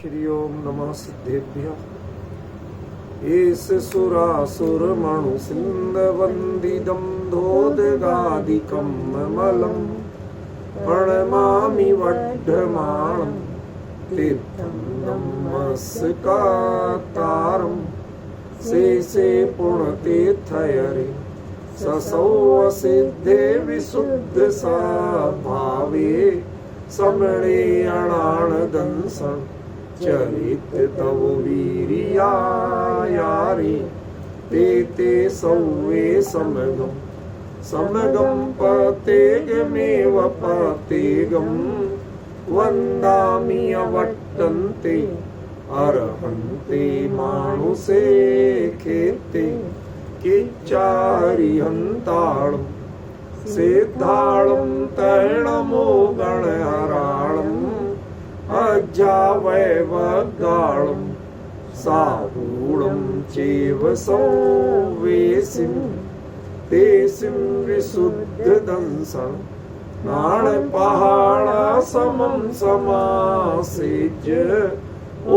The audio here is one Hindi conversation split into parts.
श्री ओम नमः सिद्धेभ्यः। एस सुरासुर मणु सिंध वंदिदं धोदगादिकं मलम् प्रणमामि वड्ढमाणं तीर्थं नमस्कारं शेषे पुण्यतीर्थयरे ससौ सिद्धे विशुद्ध भावे समणे अणाणदंसं चरित तव वीर्यायारे ते सौवे समगम पतेगमेव पतेगं वन्दामि अवट्टन्ते अर्हन्ते मानुषे खेते किच्चारिहन्ताळं सिद्धाळं तैणमो गणहराळम् अज्जावैवगाळं सारूढं चैव संवेसिं तेसिं विशुद्धदंसं नाणपहाणासमं समासेज्य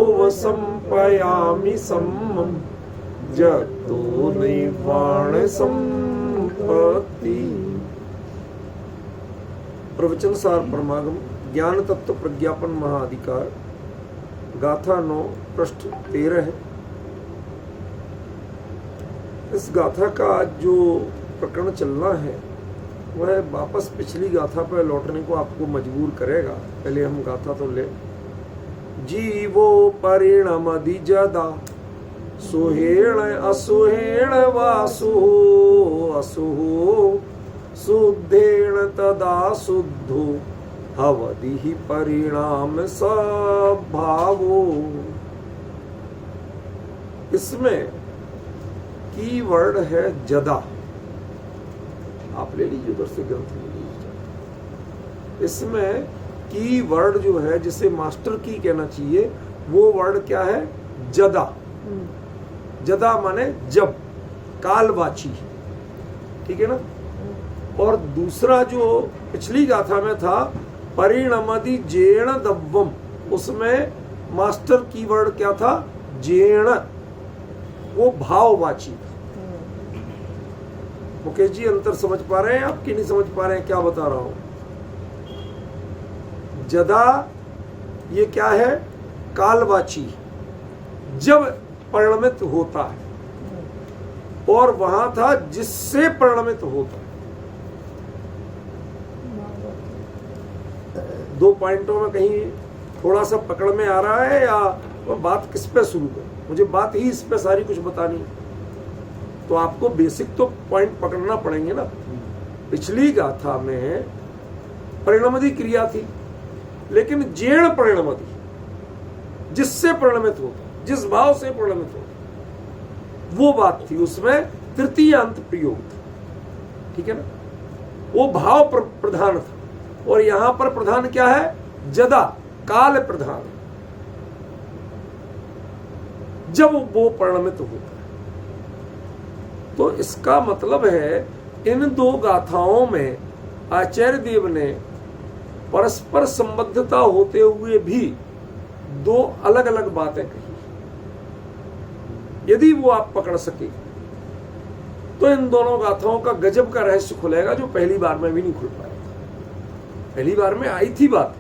उपसंपयामि सम्मं जतो निर्वाण संपत्ति। प्रवचन सार परमागम ज्ञान तत्व प्रज्ञापन महाअधिकार गाथा 9 पृष्ठ 13 है। इस गाथा का आज जो प्रकरण चलना है वह वापस पिछली गाथा पर लौटने को आपको मजबूर करेगा। पहले हम गाथा तो ले। जीवो परिणमदिजदा सुहेण असुहेण वासु असुः शुद्धेण तदा शुद्धो हवदिहि परिणाम स्वभावो। इसमें की वर्ड है जदा। आप ले लीजिए उधर से ग्रंथ ले लीजिए। इसमें की वर्ड जो है जिसे मास्टर की कहना चाहिए वो वर्ड क्या है? जदा। जदा माने जब, कालवाची, ठीक है ना। और दूसरा जो पिछली गाथा में था परिणमदि जेण दव्वम, उसमें मास्टर कीवर्ड क्या था? जेण, वो भाववाची था। मुकेश जी अंतर समझ पा रहे हैं आप कि नहीं समझ पा रहे हैं? क्या बता रहा हूं। जदा ये क्या है? कालवाची, जब परिणमित होता है। और वहां था जिससे परिणमित होता है। दो पॉइंटों में कहीं थोड़ा सा पकड़ में आ रहा है या बात किस पे शुरू करें? मुझे बात ही इस पे सारी कुछ बतानी है, तो आपको बेसिक तो पॉइंट पकड़ना पड़ेंगे ना। पिछली गाथा में परिणमदि क्रिया थी, लेकिन जेण परिणमदि, जिससे परिणमित होता, जिस भाव से परिणमित होता, वो बात थी। उसमें तृतीय अंत प्रयोग था, ठीक है ना। वो भाव प्रधान था। और यहां पर प्रधान क्या है? जदा, काल प्रधान, जब वो परिणमित होता है। तो इसका मतलब है इन दो गाथाओं में आचार्य देव ने परस्पर संबद्धता होते हुए भी दो अलग अलग बातें कही। यदि वो आप पकड़ सके तो इन दोनों गाथाओं का गजब का रहस्य खुलेगा, जो पहली बार में भी नहीं खुल पाया था। पहली बार में आई थी बात,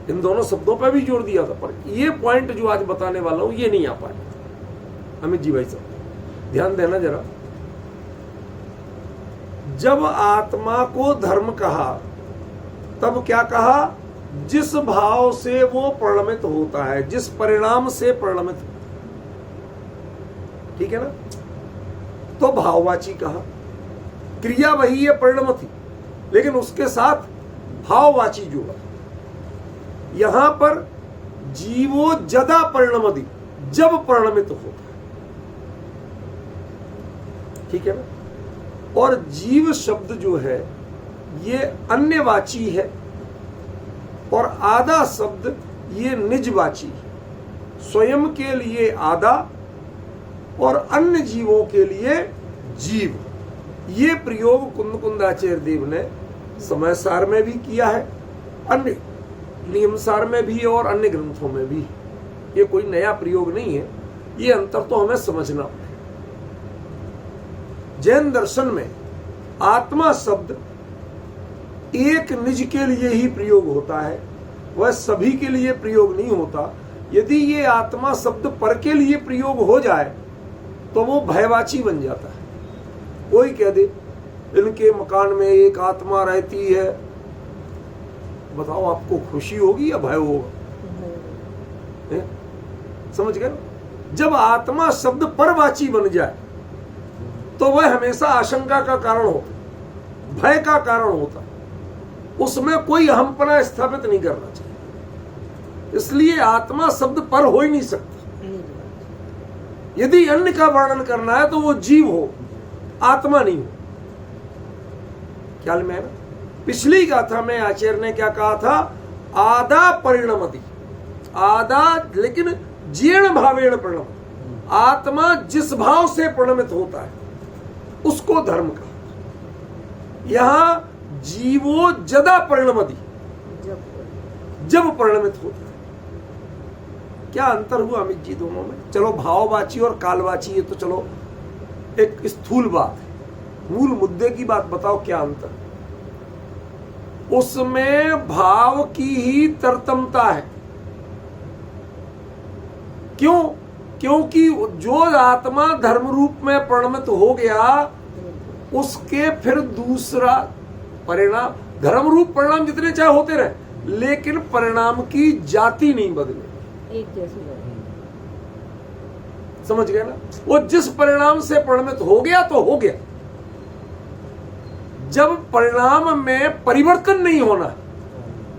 इन दोनों शब्दों पर भी जोर दिया था, पर ये पॉइंट जो आज बताने वाला हूं ये नहीं आ पाया। अमित जी भाई साहब ध्यान देना जरा। जब आत्मा को धर्म कहा तब क्या कहा? जिस भाव से वो परिणमित होता है, जिस परिणाम से परिणमित होता है, ठीक है ना। तो भाववाची कहा। क्रिया वही है, परिणम थी, लेकिन उसके साथ भाववाची जोड़ा। यहां पर जीवो जदा परिणमदि, जब परिणमित होता है, ठीक है ना। और जीव शब्द जो है ये अन्यवाची है, और आदा शब्द ये निजवाची है। स्वयं के लिए आदा और अन्य जीवों के लिए जीव। ये प्रयोग कुंद देव ने समय सार में भी किया है, अन्य नियम सार में भी और अन्य ग्रंथों में भी। ये कोई नया प्रयोग नहीं है, ये अंतर तो हमें समझना पड़ेगा। जैन दर्शन में आत्मा शब्द एक निज के लिए ही प्रयोग होता है, वह सभी के लिए प्रयोग नहीं होता। यदि ये आत्मा शब्द पर के लिए प्रयोग हो जाए तो वो भयवाची बन जाता है। कोई कह दे इनके मकान में एक आत्मा रहती है, बताओ आपको खुशी होगी या भय होगा? समझ गए? जब आत्मा शब्द परवाची बन जाए तो वह हमेशा आशंका का कारण होता, भय का कारण होता, उसमें कोई अहमपना स्थापित नहीं करना चाहिए। इसलिए आत्मा शब्द पर हो ही नहीं सकता। यदि अन्य का वर्णन करना है तो वो जीव हो, आत्मा नहीं हो। ख्याल में है ना? पिछली गाथा में आचार्य ने क्या कहा था? आदा परिणमति, आदा लेकिन जीर्ण भावेण परिणम, आत्मा जिस भाव से परिणमित होता है उसको धर्म कहा। यहां जीवो जदा परिणमति, जब परिणमित होता है। क्या अंतर हुआ अमित जी दोनों में? चलो भाववाची और कालवाची ये तो चलो एक स्थूल बात है, मूल मुद्दे की बात बताओ क्या अंतर? उसमें भाव की ही तरतमता है। क्यों? क्योंकि जो आत्मा धर्म रूप में परिणमित हो गया उसके फिर दूसरा परिणाम, धर्म रूप परिणाम जितने चाहे होते रहे, लेकिन परिणाम की जाति नहीं बदले, एक जैसी है। समझ गए ना? वो जिस परिणाम से परिणमित हो गया तो हो गया। जब परिणाम में परिवर्तन नहीं होना,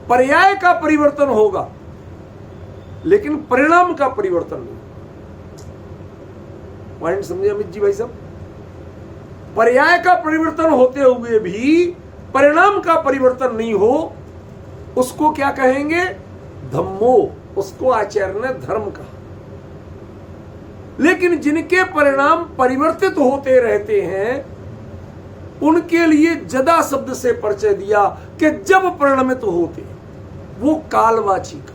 पर्याय का परिवर्तन होगा लेकिन परिणाम का परिवर्तन नहीं। पॉइंट समझे अमित जी भाई साहब? पर्याय का परिवर्तन होते हुए भी परिणाम का परिवर्तन नहीं हो, उसको क्या कहेंगे? धम्मो। उसको आचार्य ने धर्म कहा। लेकिन जिनके परिणाम परिवर्तित होते रहते हैं उनके लिए जदा शब्द से परिचय दिया कि जब परिणमित होते, वो कालवाची का।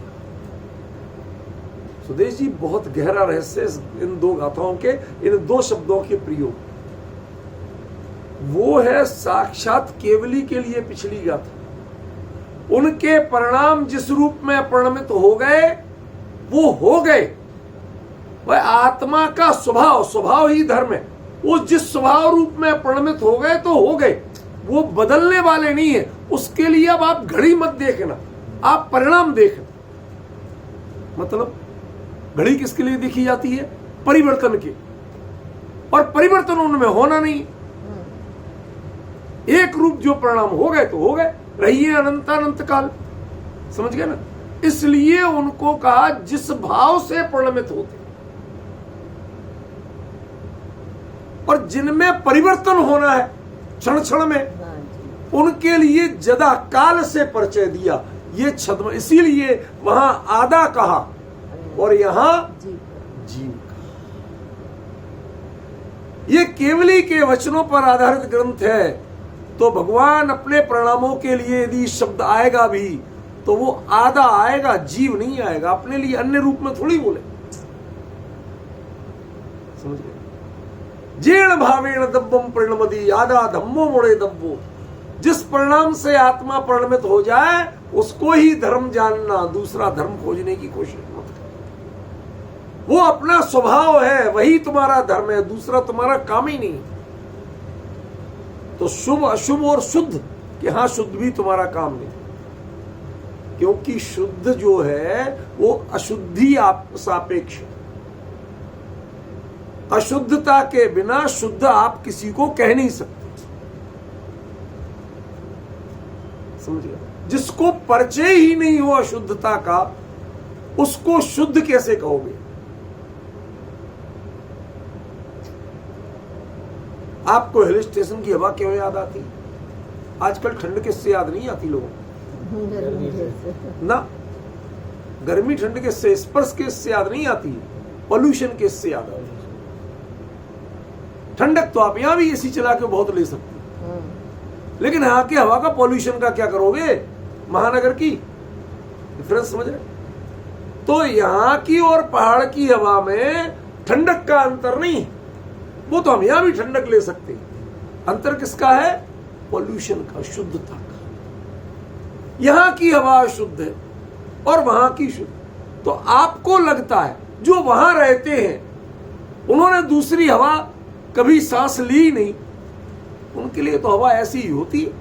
सुदेश जी बहुत गहरा रहस्य इन दो गाथाओं के, इन दो शब्दों के प्रयोग। वो है साक्षात केवली के लिए पिछली गाथा। उनके परिणाम जिस रूप में परिणमित हो गए वो हो गए। वह आत्मा का स्वभाव, स्वभाव ही धर्म है। वो जिस स्वभाव रूप में परिणमित हो गए तो हो गए, वो बदलने वाले नहीं है। उसके लिए अब आप घड़ी मत देखना, आप परिणाम देखना। मतलब घड़ी किसके लिए देखी जाती है? परिवर्तन के, और परिवर्तन उनमें होना नहीं। एक रूप जो परिणाम हो गए तो हो गए, रहिए अनंत काल। समझ गए ना? इसलिए उनको कहा जिस भाव से परिणमित होते, और जिनमें परिवर्तन होना है क्षण क्षण में, उनके लिए जदा काल से परिचय दिया। ये छद्म, इसीलिए वहां आदा कहा और यहां जीव कहा। ये केवली के वचनों पर आधारित ग्रंथ है, तो भगवान अपने परिणामों के लिए यदि शब्द आएगा भी तो वो आधा आएगा, जीव नहीं आएगा। अपने लिए अन्य रूप में थोड़ी बोले। समझ गए? जीर्ण भावेण दब्बम परिणमति आधा धम्मो मोड़े दब्बो। जिस परिणाम से आत्मा परिणमित हो जाए उसको ही धर्म जानना, दूसरा धर्म खोजने की कोशिश मत कर। वो अपना स्वभाव है, वही तुम्हारा धर्म है, दूसरा तुम्हारा काम ही नहीं। तो शुभ अशुभ और शुद्ध, कि हाँ शुद्ध भी तुम्हारा काम नहीं, क्योंकि शुद्ध जो है वो अशुद्धि आप सापेक्ष। अशुद्धता के बिना शुद्ध आप किसी को कह नहीं सकते। समझिए? जिसको परिचय ही नहीं हो अशुद्धता का, उसको शुद्ध कैसे कहोगे? आपको हिल स्टेशन की हवा क्यों याद आती? आजकल ठंड किससे याद नहीं आती लोगों ना? गर्मी ठंड किससे, स्पर्श किससे याद नहीं आती? पॉल्यूशन किससे याद आती? ठंडक तो आप यहां भी एसी चला के बहुत ले सकते हैं, लेकिन यहाँ की हवा का पॉल्यूशन का क्या करोगे? महानगर की डिफरेंस समझ रहे? तो यहां की और पहाड़ की हवा में ठंडक का अंतर नहीं है, वो तो हम यहां भी ठंडक ले सकते हैं। अंतर किसका है? पॉल्यूशन का, शुद्धता का। यहां की हवा शुद्ध है और वहां की शुद्ध। तो आपको लगता है जो वहां रहते हैं उन्होंने दूसरी हवा कभी सांस ली नहीं, उनके लिए तो हवा ऐसी ही होती है।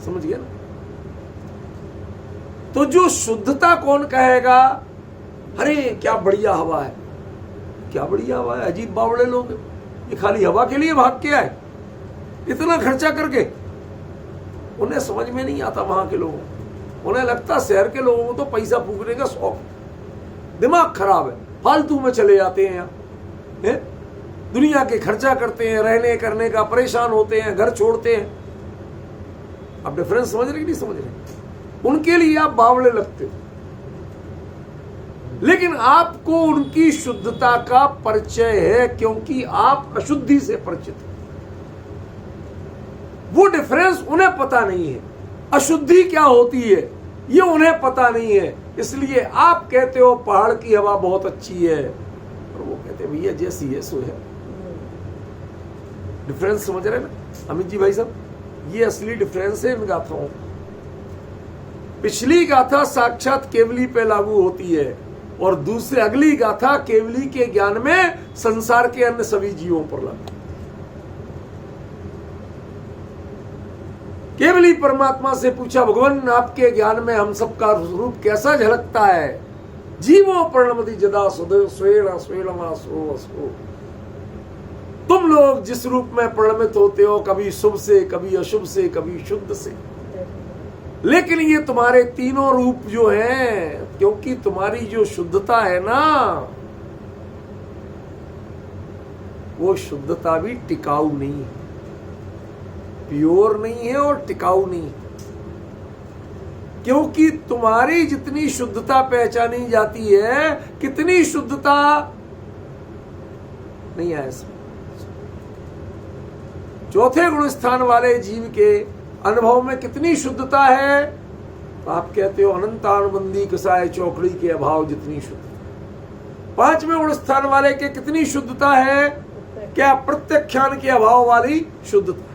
समझ गया ना? तो जो शुद्धता कौन कहेगा? अरे क्या बढ़िया हवा है, क्या बढ़िया हवा है, अजीब बावड़े लोग हैं, ये खाली हवा के लिए भाग के आए इतना खर्चा करके। उन्हें समझ में नहीं आता वहां के लोगों को, उन्हें लगता शहर के लोगों को तो पैसा फूकने का शौक, दिमाग खराब है, फालतू में चले जाते हैं यहाँ, दुनिया के खर्चा करते हैं, रहने करने का परेशान होते हैं, घर छोड़ते हैं। आप डिफरेंस समझ रहे कि नहीं समझ रहे? उनके लिए आप बावड़े लगते हो, लेकिन आपको उनकी शुद्धता का परिचय है क्योंकि आप अशुद्धि से परिचित हैं। वो डिफरेंस उन्हें पता नहीं है, अशुद्धि क्या होती है ये उन्हें पता नहीं है। इसलिए आप कहते हो पहाड़ की हवा बहुत अच्छी है और वो कहते हैं भैया जैसी है सो है। डिफरेंस समझ रहे हैं ना अमित जी भाई साहब? ये असली डिफरेंस है इन गाथाओं। पिछली गाथा साक्षात केवली पे लागू होती है और दूसरी अगली गाथा केवली के ज्ञान में संसार के अन्य सभी जीवों पर लागू। केवली परमात्मा से पूछा, भगवान आपके ज्ञान में हम सबका रूप कैसा झलकता है? जीवो प्रणमति जदा सुदेव स्वेण स्वेणमा सो असो। तुम लोग जिस रूप में प्रणमित होते हो, कभी शुभ से, कभी अशुभ से, कभी शुद्ध से, लेकिन ये तुम्हारे तीनों रूप जो हैं, क्योंकि तुम्हारी जो शुद्धता है ना, वो शुद्धता भी टिकाऊ नहीं है, प्योर नहीं है और टिकाऊ नहीं है। क्योंकि तुम्हारी जितनी शुद्धता पहचानी जाती है, कितनी शुद्धता नहीं है इसमें। चौथे गुण स्थान वाले जीव के अनुभव में कितनी शुद्धता है? तो आप कहते हो अनंतानुबंधी कसाय चौकड़ी के अभाव जितनी शुद्धता। पांचवें गुण स्थान वाले के कितनी शुद्धता है? क्या प्रत्यक्षान के अभाव वाली शुद्धता।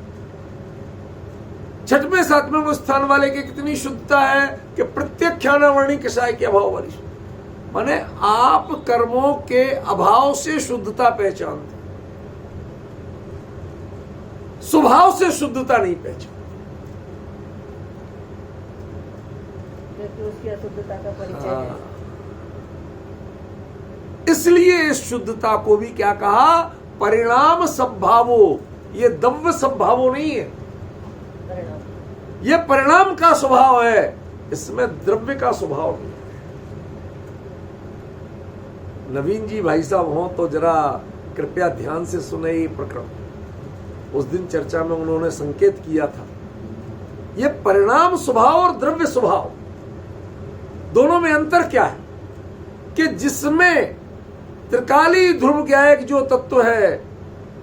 छठवें सातवें गुण स्थान वाले के कितनी शुद्धता है? कि प्रत्यक्षानावरणी कसाय के अभाव वाली शुद्धता। माने आप कर्मों के अभाव से शुद्धता पहचानते, स्वभाव से शुद्धता नहीं पहचान। उसकी अशुद्धता का परिचय है। इसलिए इस शुद्धता को भी क्या कहा? परिणाम संभावो। ये दव्य संभावो नहीं है, ये परिणाम का स्वभाव है, इसमें द्रव्य का स्वभाव नहीं है। नवीन जी भाई साहब हो तो जरा कृपया ध्यान से सुने ये प्रकरण। उस दिन चर्चा में उन्होंने संकेत किया था, ये परिणाम स्वभाव और द्रव्य स्वभाव दोनों में अंतर क्या है? कि जिसमें त्रिकाली ध्रुव ज्ञायक जो तत्व है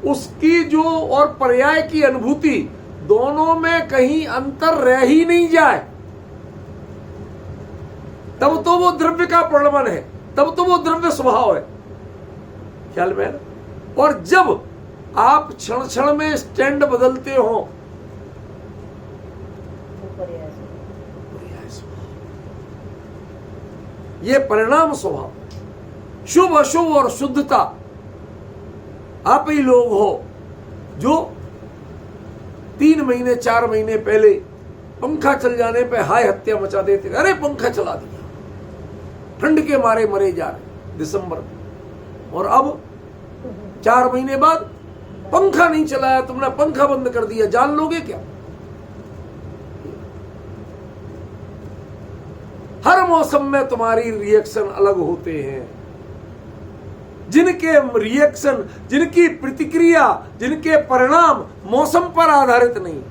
उसकी जो और पर्याय की अनुभूति, दोनों में कहीं अंतर रह ही नहीं जाए, तब तो वो द्रव्य का प्रलंबन है, तब तो वो द्रव्य स्वभाव है। ख्याल में? और जब आप क्षण क्षण में स्टैंड बदलते हो, ये परिणाम स्वभाव। शुभ अशुभ और शुद्धता आप ही लोग हो जो 3 महीने 4 महीने पहले पंखा चल जाने पे हाय हत्या मचा देते, अरे पंखा चला दिया, ठंड के मारे मरे जा रहे दिसंबर में। और अब 4 महीने बाद पंखा नहीं चलाया तुमने, पंखा बंद कर दिया, जान लोगे क्या? हर मौसम में तुम्हारी रिएक्शन अलग होते हैं। जिनके रिएक्शन, जिनकी प्रतिक्रिया, जिनके परिणाम मौसम पर आधारित नहीं,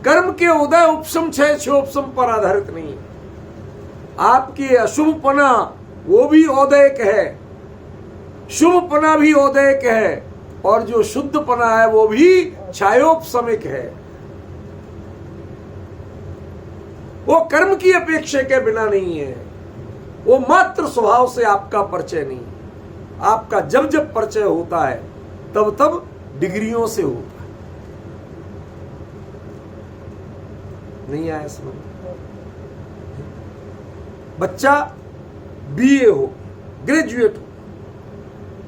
कर्म के उदय उपशम क्षय क्षोपशम पर आधारित नहीं। आपके अशुभपना वो भी औदयक है, शुभपना भी औदयक है, और जो शुद्धपना है वो भी क्षयोपशमिक है। वो कर्म की अपेक्षा के बिना नहीं है, वो मात्र स्वभाव से आपका परिचय नहीं। आपका जब जब परिचय होता है तब तब डिग्रियों से होता है। नहीं आया समझ? बच्चा बीए हो, ग्रेजुएट हो,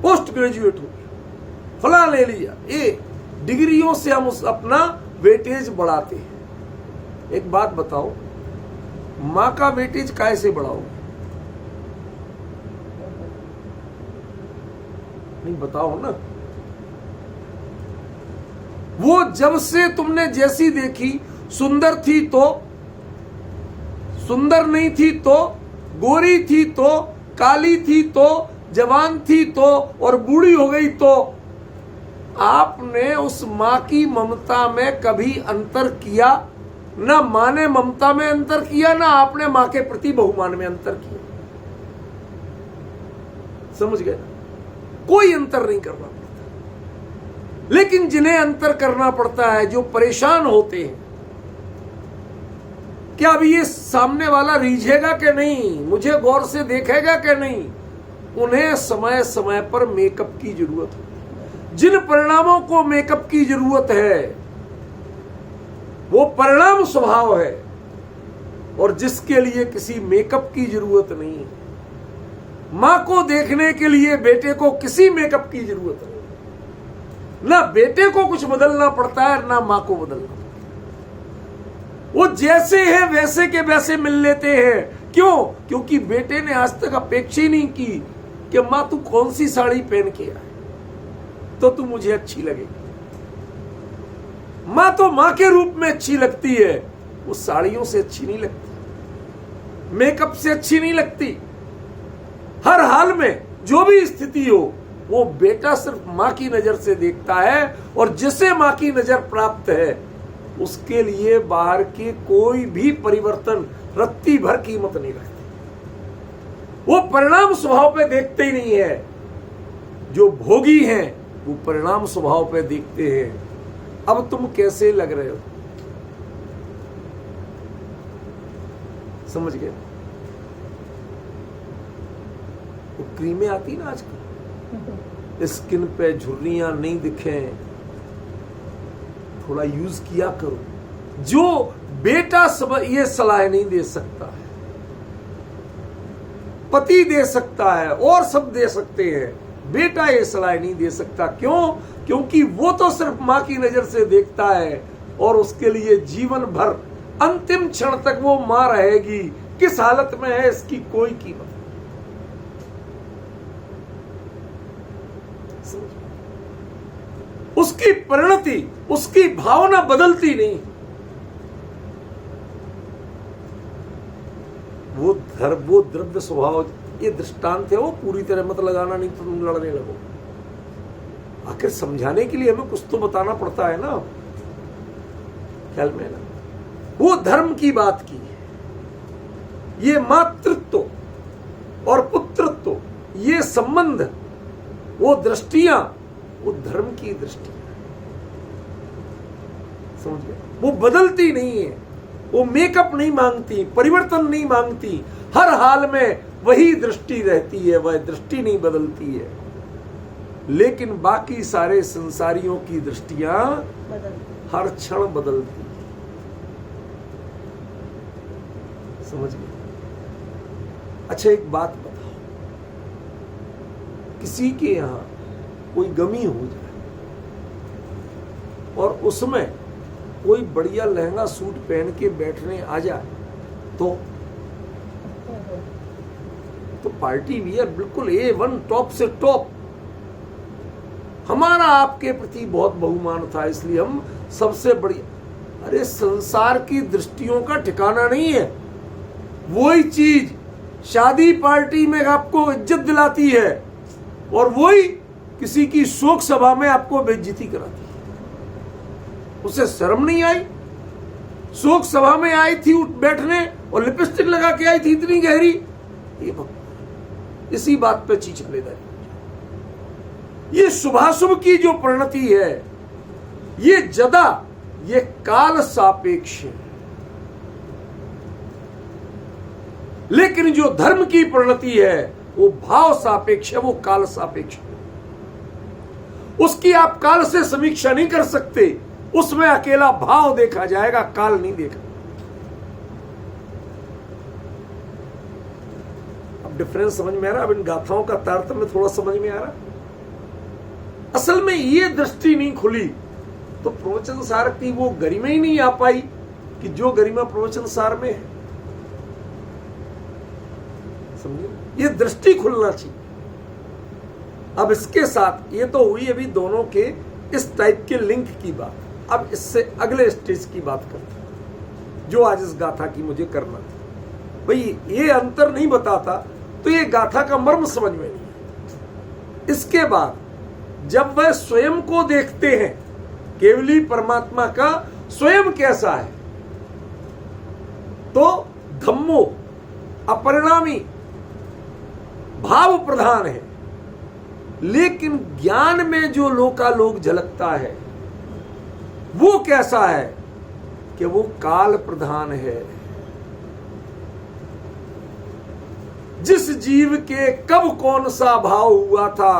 पोस्ट ग्रेजुएट हो, फला ले लिया, ये डिग्रियों से हम अपना वेटेज बढ़ाते हैं। एक बात बताओ, मां का वेटेज कैसे बढ़ाओगे? नहीं बताओ ना। वो जब से तुमने जैसी देखी, सुंदर थी तो, सुंदर नहीं थी तो, गोरी थी तो, काली थी तो, जवान थी तो, और बूढ़ी हो गई तो, आपने उस मां की ममता में कभी अंतर किया? ना मां ने ममता में अंतर किया, ना आपने मां के प्रति बहुमान में अंतर किया। समझ गए? कोई अंतर नहीं करना पड़ता। लेकिन जिन्हें अंतर करना पड़ता है, जो परेशान होते हैं, क्या अभी ये सामने वाला रीझेगा कि नहीं, मुझे गौर से देखेगा कि नहीं, उन्हें समय समय पर मेकअप की जरूरत है। जिन परिणामों को मेकअप की जरूरत है वो परिणाम स्वभाव है, और जिसके लिए किसी मेकअप की जरूरत नहीं है। मां को देखने के लिए बेटे को किसी मेकअप की जरूरत नहीं। ना बेटे को कुछ बदलना पड़ता है, ना मां को बदलना पड़ता है। वो जैसे है वैसे के वैसे मिल लेते हैं। क्यों? क्योंकि बेटे ने आज तक अपेक्षा ही नहीं की कि मां तू कौन सी साड़ी पहन के आए तो तू मुझे अच्छी लगेगी। मां तो मां के रूप में अच्छी लगती है, वो साड़ियों से अच्छी नहीं लगती, मेकअप से अच्छी नहीं लगती। हर हाल में जो भी स्थिति हो, वो बेटा सिर्फ मां की नजर से देखता है, और जिसे मां की नजर प्राप्त है उसके लिए बाहर के कोई भी परिवर्तन रत्ती भर कीमत नहीं रखते। वो परिणाम स्वभाव पे देखते ही नहीं है। जो भोगी हैं वो परिणाम स्वभाव पे देखते हैं। अब तुम कैसे लग रहे हो? समझ गए? वो क्रीमें आती ना आजकल, स्किन पे झुर्रियां नहीं दिखे, थोड़ा यूज किया करो। जो बेटा सब ये सलाह नहीं दे सकता है, पति दे सकता है और सब दे सकते हैं, बेटा ये सलाह नहीं दे सकता। क्यों? क्योंकि वो तो सिर्फ मां की नजर से देखता है, और उसके लिए जीवन भर अंतिम क्षण तक वो मां रहेगी। किस हालत में है इसकी कोई कीमत नहीं। उसकी परिणति, उसकी भावना बदलती नहीं। वो द्रव्य स्वभाव, ये दृष्टांत है, वो पूरी तरह मत लगाना, नहीं तो तुम लड़ने लगो। आखिर समझाने के लिए हमें कुछ तो बताना पड़ता है ना, ख्याल में ना। वो धर्म की बात की है। ये मातृत्व और पुत्रत्व, ये संबंध, वो दृष्टियां, वो धर्म की दृष्टि है। समझ गए? वो बदलती नहीं है, वो मेकअप नहीं मांगती, परिवर्तन नहीं मांगती। हर हाल में वही दृष्टि रहती है, वह दृष्टि नहीं बदलती है। लेकिन बाकी सारे संसारियों की दृष्टियां हर क्षण बदलती है। समझ गए? अच्छा एक बात बताओ, किसी के यहां कोई गमी हो जाए और उसमें कोई बढ़िया लहंगा सूट पहन के बैठने आ जाए तो पार्टी वियर बिल्कुल A1 टॉप से टॉप। हमारा आपके प्रति बहुत बहुमान था, इसलिए हम सबसे बढ़िया। अरे संसार की दृष्टियों का ठिकाना नहीं है। वही चीज शादी पार्टी में आपको इज्जत दिलाती है, और वही किसी की शोक सभा में आपको बेइज्जती कराती है। उसे शर्म नहीं आई? शोक सभा में आई थी उठ बैठने और लिपस्टिक लगा के आई थी इतनी गहरी। ये इसी बात पे चीचलेदारी। ये शुभाशुभ की जो परिणति है, ये जदा, ये काल सापेक्ष है। लेकिन जो धर्म की परिणति है वो भाव सापेक्ष है, वो काल सापेक्ष है। उसकी आप काल से समीक्षा नहीं कर सकते, उसमें अकेला भाव देखा जाएगा, काल नहीं देखा। अब डिफरेंस समझ में आ रहा? अब इन गाथाओं का तारतम्य थोड़ा समझ में आ रहा? असल में ये दृष्टि नहीं खुली तो प्रवचन सार की वो गरिमा ही नहीं आ पाई कि जो गरिमा प्रवचन सार में है। समझे? ये दृष्टि खुलना चाहिए। अब इसके साथ ये तो हुई अभी दोनों के इस टाइप के लिंक की बात। अब इससे अगले स्टेज की बात करते हैं जो आज इस गाथा की मुझे करना था। भाई ये अंतर नहीं बताता तो ये गाथा का मर्म समझ में नहीं है। इसके बाद जब वह स्वयं को देखते हैं, केवली परमात्मा का स्वयं कैसा है, तो धम्मो अपरिणामी भाव प्रधान है, लेकिन ज्ञान में जो लोकालोक झलकता है वो कैसा है कि वो काल प्रधान है। जिस जीव के कब कौन सा भाव हुआ था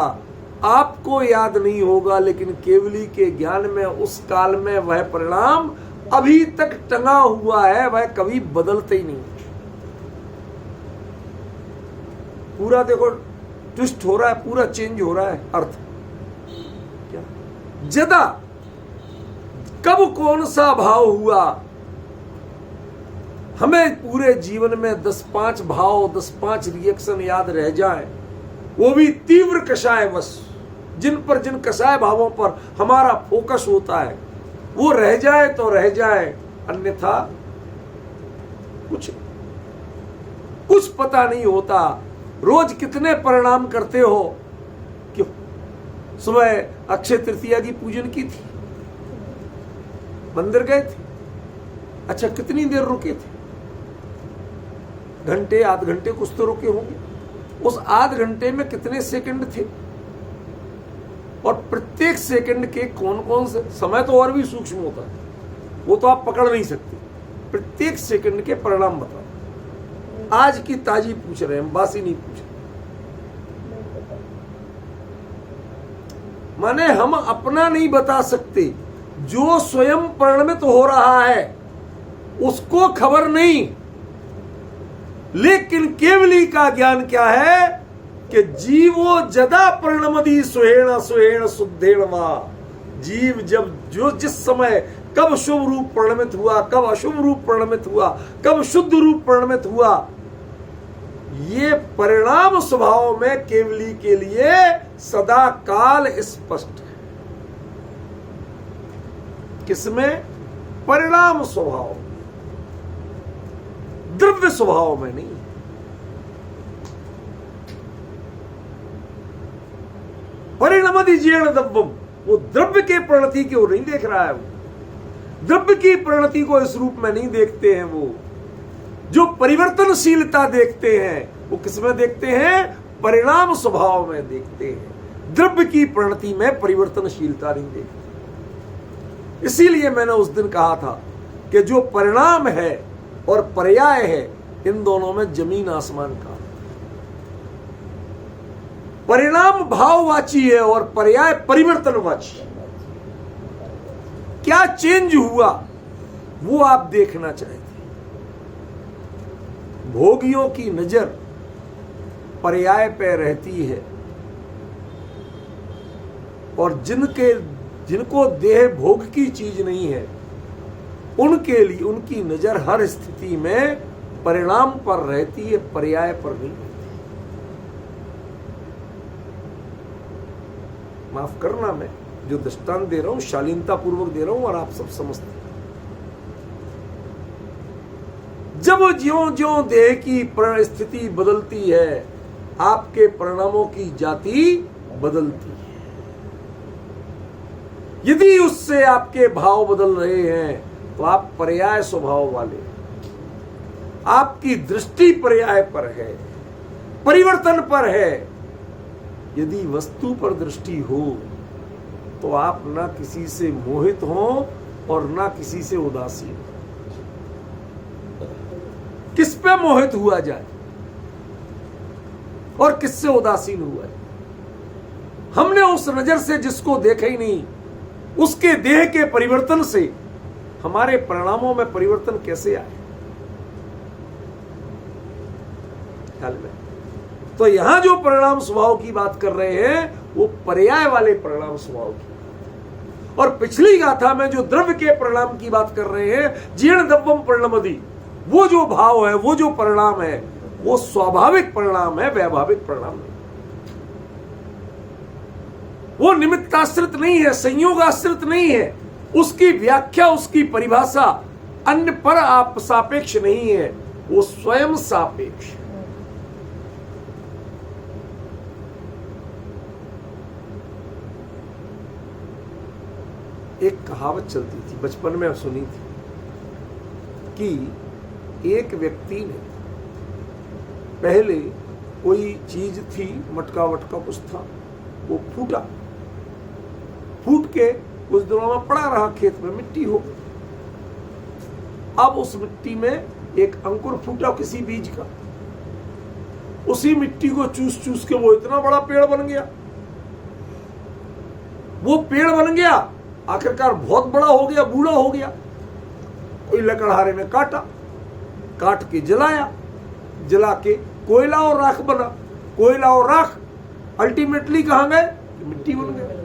आपको याद नहीं होगा, लेकिन केवली के ज्ञान में उस काल में वह परिणाम अभी तक टंगा हुआ है, वह कभी बदलते ही नहीं। पूरा देखो ट्विस्ट हो रहा है, पूरा चेंज हो रहा है अर्थ। क्या जदा कब कौन सा भाव हुआ, हमें पूरे जीवन में 10-5 भाव 10-5 रिएक्शन याद रह जाए, वो भी तीव्र कषाय वश, जिन कषाय भावों पर हमारा फोकस होता है वो रह जाए तो रह जाए, अन्यथा कुछ पता नहीं होता। रोज कितने परिणाम करते हो? क्यों सुबह अक्षय तृतीया की पूजन की थी, मंदिर गए थे, अच्छा कितनी देर रुके थे? घंटे आध घंटे कुछ तो रुके होंगे। उस आध घंटे में कितने सेकंड थे और प्रत्येक सेकंड के कौन कौन से समय तो और भी सूक्ष्म होता है, वो तो आप पकड़ नहीं सकते। प्रत्येक सेकंड के परिणाम बताओ। आज की ताजी पूछ रहे हैं, बासी नहीं पूछ रहे। माने हम अपना नहीं बता सकते, जो स्वयं परिणमित हो रहा है उसको खबर नहीं, लेकिन केवली का ज्ञान क्या है कि जीवो जदा परिणमति सुहेण सुहेण शुद्धेण वा। जीव जब जो जिस समय कब शुभ रूप परिणमित हुआ, कब अशुभ रूप परिणमित हुआ, कब शुद्ध रूप परिणमित हुआ, ये परिणाम स्वभाव में केवली के लिए सदा काल स्पष्ट है। किसमें? परिणाम स्वभाव, द्रव्य स्वभाव में नहीं। परिणमति जीर्ण द्रव्यम, वो द्रव्य के परिणति को नहीं देख रहा है, वो द्रव्य की परिणति को इस रूप में नहीं देखते हैं। वो जो परिवर्तनशीलता देखते हैं वो किसमें देखते हैं? परिणाम स्वभाव में देखते हैं, द्रव्य की परिणति में परिवर्तनशीलता नहीं देखते। इसीलिए मैंने उस दिन कहा था कि जो परिणाम है और पर्याय है, इन दोनों में जमीन आसमान का। परिणाम भाववाची है और पर्याय परिवर्तनवाची। क्या चेंज हुआ वो आप देखना चाहते। भोगियों की नजर पर्याय पे रहती है और जिनको देह भोग की चीज नहीं है, उनके लिए उनकी नजर हर स्थिति में परिणाम पर रहती है, पर्याय पर नहीं रहती। माफ करना, मैं जो दृष्टांत दे रहा हूं शालीनता पूर्वक दे रहा हूं और आप सब समझते हैं। जब ज्यों ज्यों देह की स्थिति बदलती है, आपके परिणामों की जाति बदलती है। यदि उससे आपके भाव बदल रहे हैं तो आप पर्याय स्वभाव वाले, आपकी दृष्टि पर्याय पर है, परिवर्तन पर है। यदि वस्तु पर दृष्टि हो तो आप ना किसी से मोहित हो और ना किसी से उदासीन। किस पे मोहित हुआ जाए? और किससे उदासीन हुआ है। हमने उस नजर से जिसको देखा ही नहीं, उसके देह के परिवर्तन से हमारे परिणामों में परिवर्तन कैसे आए। ख्याल में तो यहां जो परिणाम स्वभाव की बात कर रहे हैं वो पर्याय वाले परिणाम स्वभाव की, और पिछली गाथा में जो द्रव्य के परिणाम की बात कर रहे हैं, जीर्ण द्रव्यम परिणमति, वो जो भाव है, वो जो परिणाम है, वो स्वाभाविक परिणाम है, वैभाविक परिणाम नहीं। वो निमित्ताश्रित नहीं है, संयोगाश्रित नहीं है। उसकी व्याख्या, उसकी परिभाषा अन्य पर आप सापेक्ष नहीं है, वो स्वयं सापेक्ष। एक कहावत चलती थी, बचपन में सुनी थी, कि एक व्यक्ति ने पहले कोई चीज थी, मटका वटका कुछ था, वो फूटा, फूट के कुछ दिनों में पड़ा रहा, खेत में मिट्टी हो गई। अब उस मिट्टी में एक अंकुर फूटा किसी बीज का, उसी मिट्टी को चूस चूस के वो इतना बड़ा पेड़ बन गया। वो पेड़ बन गया, आखिरकार बहुत बड़ा हो गया, बूढ़ा हो गया। कोई लकड़हारे ने काटा, काट के जलाया, जला के कोयला और राख बना, कोयला और राख अल्टीमेटली कहां गए, मिट्टी बन गए।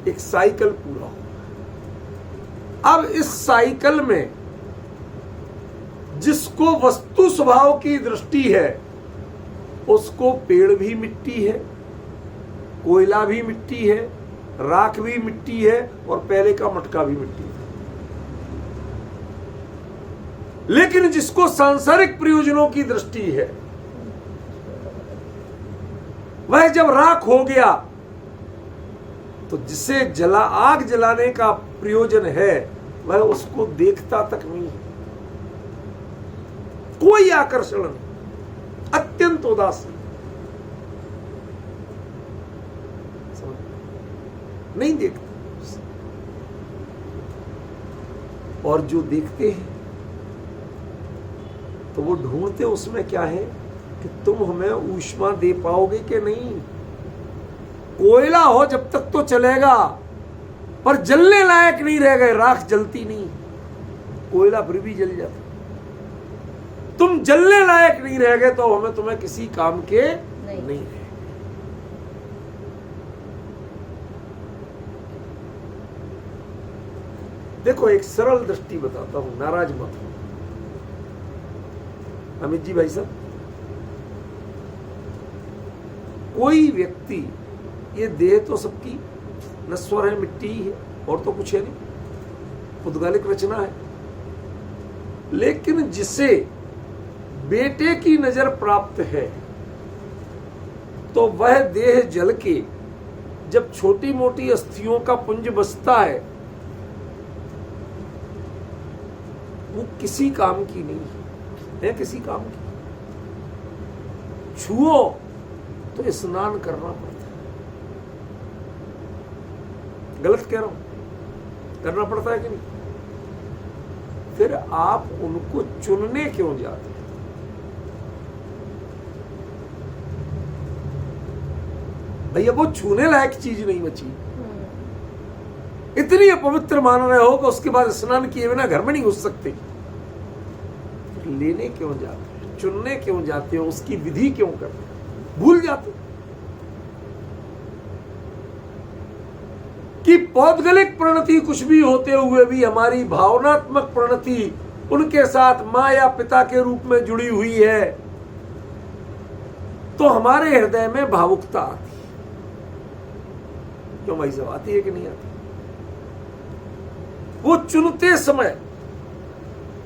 एक साइकिल पूरा हो। अब इस साइकिल में जिसको वस्तु स्वभाव की दृष्टि है, उसको पेड़ भी मिट्टी है, कोयला भी मिट्टी है, राख भी मिट्टी है, और पहले का मटका भी मिट्टी है। लेकिन जिसको सांसारिक प्रयोजनों की दृष्टि है, वह जब राख हो गया तो जिसे आग जलाने का प्रयोजन है, वह उसको देखता तक नहीं है, कोई आकर्षण नहीं, अत्यंत उदासीन, नहीं देखता। और जो देखते हैं तो वो ढूंढते उसमें क्या है कि तुम हमें ऊष्मा दे पाओगे कि नहीं। कोयला हो जब तक तो चलेगा, पर जलने लायक नहीं रह गए, राख जलती नहीं, कोयला फिर भी जल जाता। तुम जलने लायक नहीं रह गए तो हमें तुम्हें किसी काम के नहीं रहे। देखो एक सरल दृष्टि बताता हूं, नाराज मत हो अमित जी भाई साहब। कोई व्यक्ति, ये देह तो सबकी नश्वर है, मिट्टी ही है, और तो कुछ है नहीं, पुद्गलिक रचना है। लेकिन जिसे बेटे की नजर प्राप्त है, तो वह देह जल के जब छोटी मोटी अस्थियों का पुंज बचता है, वो किसी काम की नहीं है, किसी काम की। छुओ तो स्नान करना पड़ता है। गलत कह रहा हूं, करना पड़ता है कि नहीं? फिर आप उनको चुनने क्यों जाते हैं? भैया वो छूने लायक चीज नहीं बची, इतनी अपवित्र मान रहे हो कि उसके बाद स्नान किए बिना घर में नहीं घुस सकते। लेने क्यों जाते हो, चुनने क्यों जाते हो, उसकी विधि क्यों करते हो? भूल जाते कि पौद्गलिक प्रणति कुछ भी होते हुए भी हमारी भावनात्मक प्रणति उनके साथ मां या पिता के रूप में जुड़ी हुई है, तो हमारे हृदय में भावुकता आती है। क्यों भाई साहब, आती है कि नहीं आती? वो चुनते समय,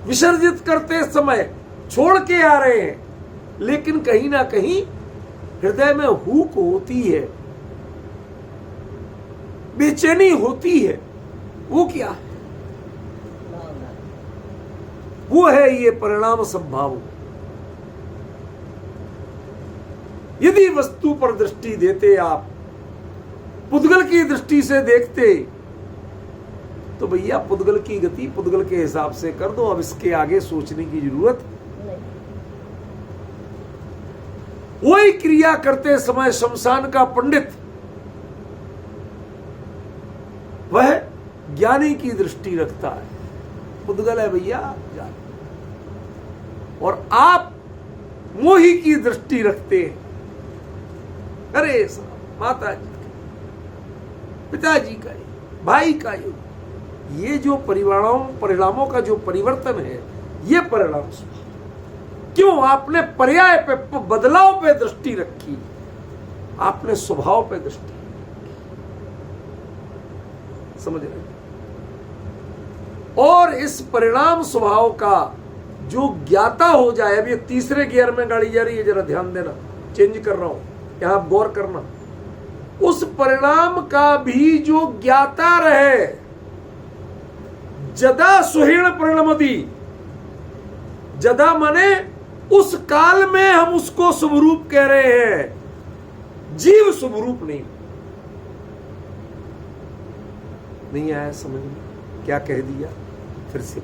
विसर्जित करते समय छोड़ के आ रहे हैं, लेकिन कहीं ना कहीं हृदय में हुक होती है, बेचैनी होती है। वो क्या है? वो है ये परिणाम संभाव। यदि वस्तु पर दृष्टि देते आप, पुद्गल की दृष्टि से देखते, तो भैया पुद्गल की गति पुद्गल के हिसाब से कर दो, अब इसके आगे सोचने की जरूरत वही क्रिया करते समय शमशान का पंडित वह ज्ञानी की दृष्टि रखता है, मुद्गल है भैया जान, और आप मोही की दृष्टि रखते हैं। अरे माता जी का, पिताजी का, भाई का ये जो परिणामों का जो परिवर्तन है, ये परिणाम स्वभाव। क्यों आपने पर्याय पे, बदलाव पे दृष्टि रखी, आपने स्वभाव पे दृष्टि, समझ रहे? और इस परिणाम स्वभाव का जो ज्ञाता हो जाए, अब ये तीसरे गियर में गाड़ी जा रही है, जरा ध्यान देना, चेंज कर रहा हूं, यहां आप गौर करना। उस परिणाम का भी जो ज्ञाता रहे, जदा सुहीण परिणमति, जदा माने उस काल में हम उसको शुभरूप कह रहे हैं, जीव शुभरूप नहीं आया समझ में? क्या कह दिया फिर से?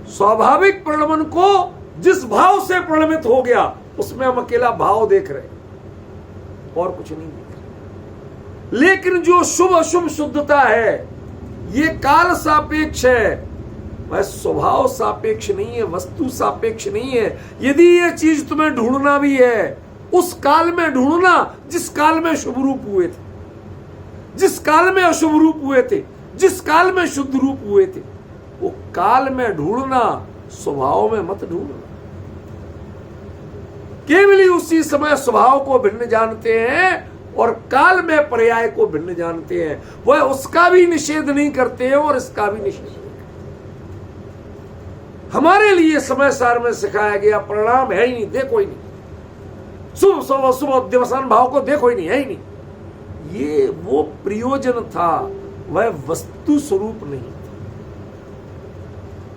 स्वाभाविक परिणमन को जिस भाव से परिणमित हो गया, उसमें हम अकेला भाव देख रहे हैं और कुछ नहीं देख रहे। लेकिन जो शुभ अशुभ शुद्धता है, ये काल सापेक्ष है, वह स्वभाव सापेक्ष नहीं है, वस्तु सापेक्ष नहीं है। यदि ये चीज तुम्हें ढूंढना भी है, उस काल में ढूंढना जिस काल में शुभ रूप हुए थे, जिस काल में अशुभ रूप हुए थे, जिस काल में शुद्ध रूप हुए थे, वो काल में ढूंढना, स्वभाव में मत ढूंढना। केवल ही उसी समय स्वभाव को भिन्न जानते हैं और काल में पर्याय को भिन्न जानते हैं। वह उसका भी निषेध नहीं करते हैं और इसका भी निषेध नहीं करते। हमारे लिए समय सार में सिखाया गया परिणाम है ही नहीं, देखो ही नहीं, शुभ शुभ अशुभ दिवसान भाव को देखो ही नहीं, है ही नहीं। ये वो प्रयोजन था, वह वस्तु स्वरूप नहीं था।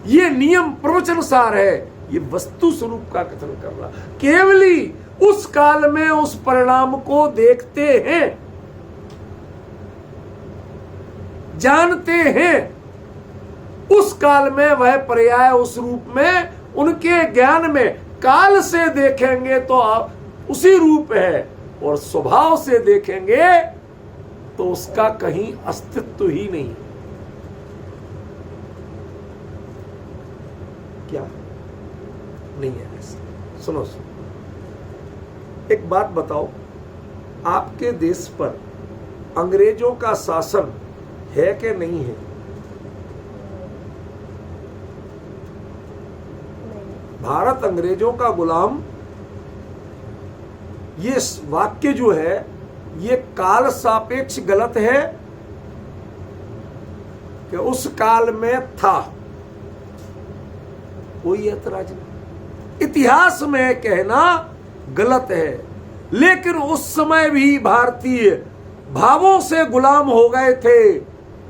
ये नियम प्रवचन सार है, ये वस्तु स्वरूप का कथन कर रहा। केवली उस काल में उस परिणाम को देखते हैं, जानते हैं, उस काल में वह पर्याय उस रूप में, उनके ज्ञान में काल से देखेंगे तो उसी रूप है, और स्वभाव से देखेंगे तो उसका कहीं अस्तित्व ही नहीं। क्या नहीं है ऐसा? सुनो सुनो, एक बात बताओ, आपके देश पर अंग्रेजों का शासन है कि नहीं है? भारत अंग्रेजों का गुलाम, ये वाक्य जो है ये काल सापेक्ष गलत है कि उस काल में था? कोई ऐतराज नहीं। इतिहास में कहना गलत है, लेकिन उस समय भी भारतीय भावों से गुलाम हो गए थे,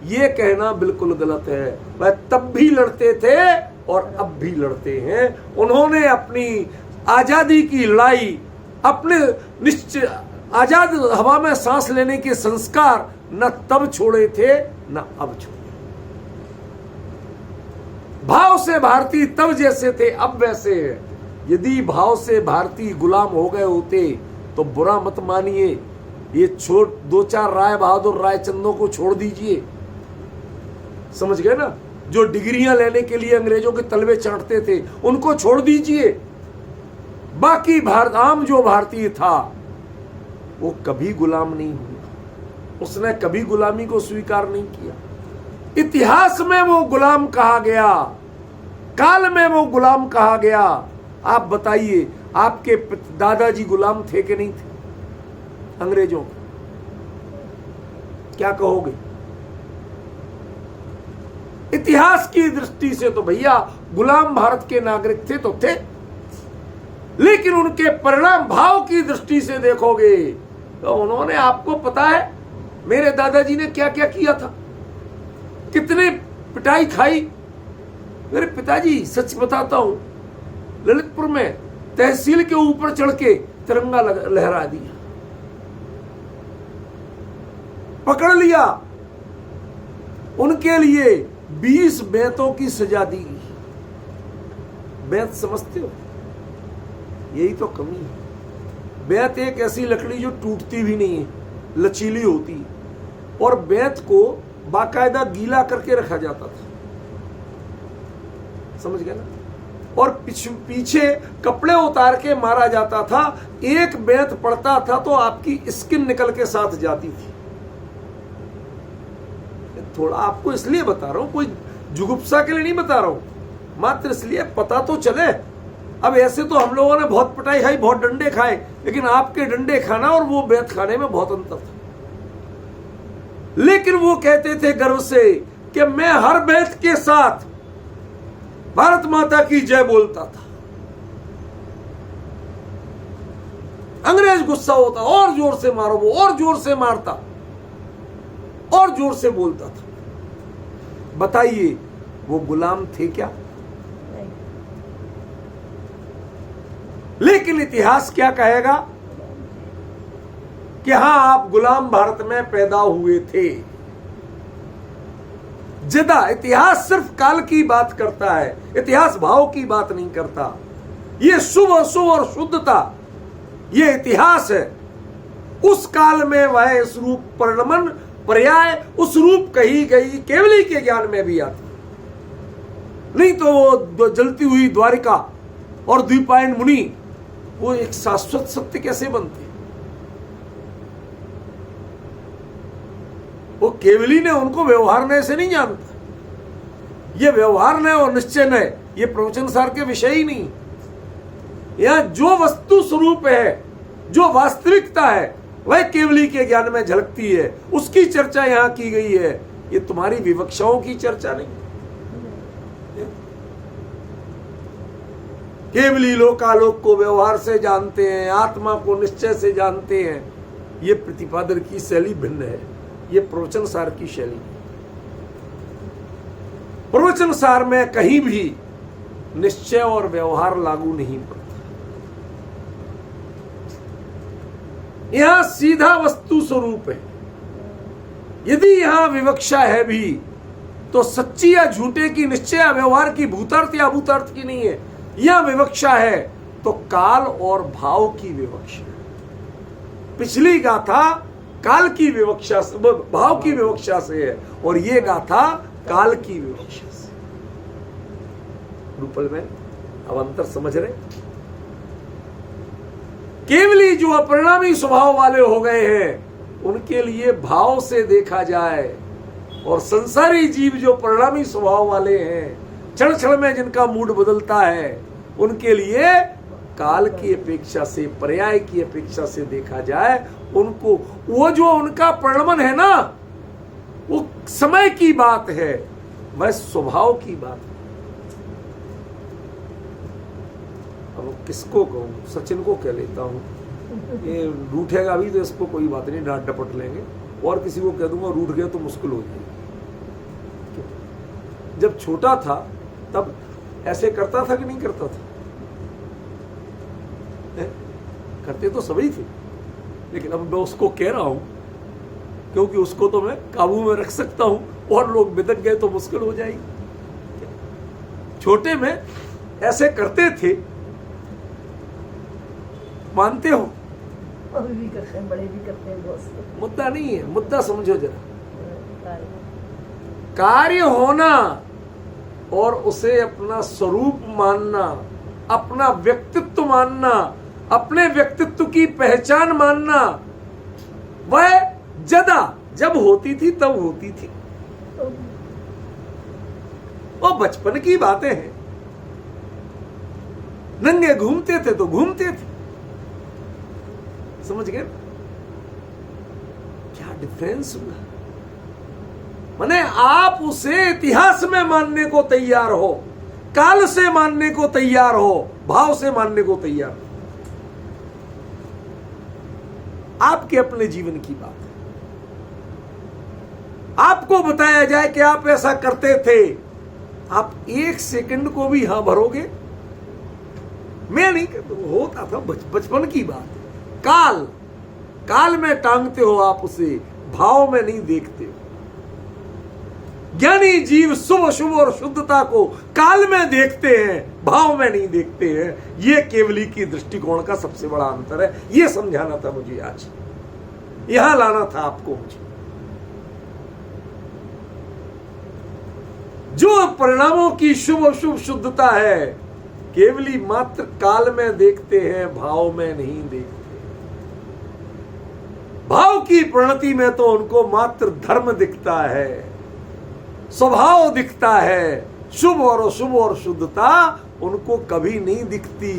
ये कहना बिल्कुल गलत है। वह तब भी लड़ते थे और अब भी लड़ते हैं। उन्होंने अपनी आजादी की लड़ाई, अपने निश्चय आजाद हवा में सांस लेने के संस्कार न तब छोड़े थे न अब छोड़े। भाव से भारतीय तब जैसे थे अब वैसे है। यदि भाव से भारतीय गुलाम हो गए होते तो बुरा मत मानिए, ये छोड़, दो चार राय बहादुर रायचंदों को छोड़ दीजिए, समझ गए ना, जो डिग्रियां लेने के लिए अंग्रेजों के तलवे चाटते थे, उनको छोड़ दीजिए। बाकी भारत आम जो भारतीय था वो कभी गुलाम नहीं हुआ, उसने कभी गुलामी को स्वीकार नहीं किया। इतिहास में वो गुलाम कहा गया, काल में वो गुलाम कहा गया। आप बताइए, आपके दादाजी गुलाम थे कि नहीं थे अंग्रेजों के? क्या कहोगे? इतिहास की दृष्टि से तो भैया गुलाम भारत के नागरिक थे तो थे, लेकिन उनके परिणाम भाव की दृष्टि से देखोगे तो उन्होंने, आपको पता है मेरे दादाजी ने क्या क्या किया था, कितने पिटाई खाई। मेरे पिताजी, सच बताता हूं, ललितपुर में तहसील के ऊपर चढ़ के तिरंगा लहरा दिया, पकड़ लिया, उनके लिए 20 बेंतों की सजा दी गई। बेंत समझते हो? यही तो कमी है। बेंत एक ऐसी लकड़ी जो टूटती भी नहीं है, लचीली होती है, और बेंत को बाकायदा गीला करके रखा जाता था, समझ गए ना। और पीछे कपड़े उतार के मारा जाता था। एक बेंत पड़ता था तो आपकी स्किन निकल के साथ जाती थी। थोड़ा आपको इसलिए बता रहा हूं, कोई जुगुप्सा के लिए नहीं बता रहा हूं, मात्र इसलिए पता तो चले। अब ऐसे तो हम लोगों ने बहुत पिटाई खाई, बहुत डंडे खाए, लेकिन आपके डंडे खाना और वो बेंत खाने में बहुत अंतर था। लेकिन वो कहते थे गर्व से कि मैं हर बेंत के साथ भारत माता की जय बोलता था। अंग्रेज गुस्सा होता, और जोर से मारो, वो और जोर से मारता, और जोर से बोलता था। बताइए वो गुलाम थे क्या? नहीं। लेकिन इतिहास क्या कहेगा कि हां, आप गुलाम भारत में पैदा हुए थे। जदा इतिहास सिर्फ काल की बात करता है, इतिहास भाव की बात नहीं करता। ये शुभ अशुभ और शुद्धता, ये इतिहास है। उस काल में वह इस रूप परिणमन पर्याय उस रूप कही गई केवली के ज्ञान में भी आती, नहीं तो वो जलती हुई द्वारिका और द्वीपायन मुनि वो एक शाश्वत सत्य कैसे बनते? वो केवली ने उनको व्यवहारने से नहीं जानता। ये व्यवहार न और निश्चय न, ये प्रवचन सार के विषय ही नहीं। यहां जो वस्तु स्वरूप है, जो वास्तविकता है, वह केवली के ज्ञान में झलकती है, उसकी चर्चा यहां की गई है। ये तुम्हारी विवक्षाओं की चर्चा नहीं। केवली लोकालोक को व्यवहार से जानते हैं, आत्मा को निश्चय से जानते हैं। ये प्रतिपादन की शैली भिन्न है, ये प्रवचन सार की शैली। प्रवचन सार में कहीं भी निश्चय और व्यवहार लागू नहीं पड़ता। यहां सीधा वस्तु स्वरूप है। यदि यहां विवक्षा है भी तो सच्ची या झूठे की, निश्चय या व्यवहार की, भूतार्थ या अभूतार्थ की नहीं है। यह विवक्षा है तो काल और भाव की विवक्षा। पिछली गाथा काल की विवक्षा से, भाव की विवक्षा से है, और ये गाथा काल की विवक्षा से। रूपल में अब अंतर समझ रहे? केवली जो अपरिणामी स्वभाव वाले हो गए हैं उनके लिए भाव से देखा जाए, और संसारी जीव जो परिणामी स्वभाव वाले हैं, क्षण क्षण में जिनका मूड बदलता है, उनके लिए काल की अपेक्षा से, पर्याय की अपेक्षा से देखा जाए। उनको वो जो उनका परिणमन है ना, वो समय की बात है, वह स्वभाव की बात है। अब किसको कहूं? सचिन को कह लेता हूं, ये रूठेगा भी तो इसको कोई बात नहीं, डांट डपट लेंगे। और किसी को कह दूंगा रूठ गया तो मुश्किल हो जाएगी। जब छोटा था तब ऐसे करता था कि नहीं करता था? करते तो सभी थे, लेकिन अब मैं उसको कह रहा हूं क्योंकि उसको तो मैं काबू में रख सकता हूं, और लोग बिदक गए तो मुश्किल हो जाएगी। छोटे में ऐसे करते थे, मानते हो? अभी भी करते हैं, बड़े भी करते हैं, बहुत से। मुद्दा नहीं है, मुद्दा समझो जरा। कार्य होना और उसे अपना स्वरूप मानना, अपना व्यक्तित्व मानना, अपने व्यक्तित्व की पहचान मानना, वह जदा जब होती थी तब होती थी। वो बचपन की बातें हैं। नंगे घूमते थे तो घूमते थे, समझ गए? क्या डिफरेंस हुआ? माने आप उसे इतिहास में मानने को तैयार हो, काल से मानने को तैयार हो, भाव से मानने को तैयार हो। आपके अपने जीवन की बात है। आपको बताया जाए कि आप ऐसा करते थे, आप एक सेकंड को भी हां भरोगे? मैं नहीं कहता, होता था, बचपन की बात है। काल में टांगते हो आप उसे, भाव में नहीं देखते हो। ज्ञानी जीव शुभ अशुभ और शुद्धता को काल में देखते हैं, भाव में नहीं देखते हैं। यह केवली की दृष्टिकोण का सबसे बड़ा अंतर है। यह समझाना था मुझे, आज यहां लाना था आपको मुझे। जो परिणामों की शुभ अशुभ शुद्धता है, केवली मात्र काल में देखते हैं, भाव में नहीं देखते। भाव की प्रणति में तो उनको मात्र धर्म दिखता है, स्वभाव दिखता है, शुभ और अशुभ और शुद्धता उनको कभी नहीं दिखती।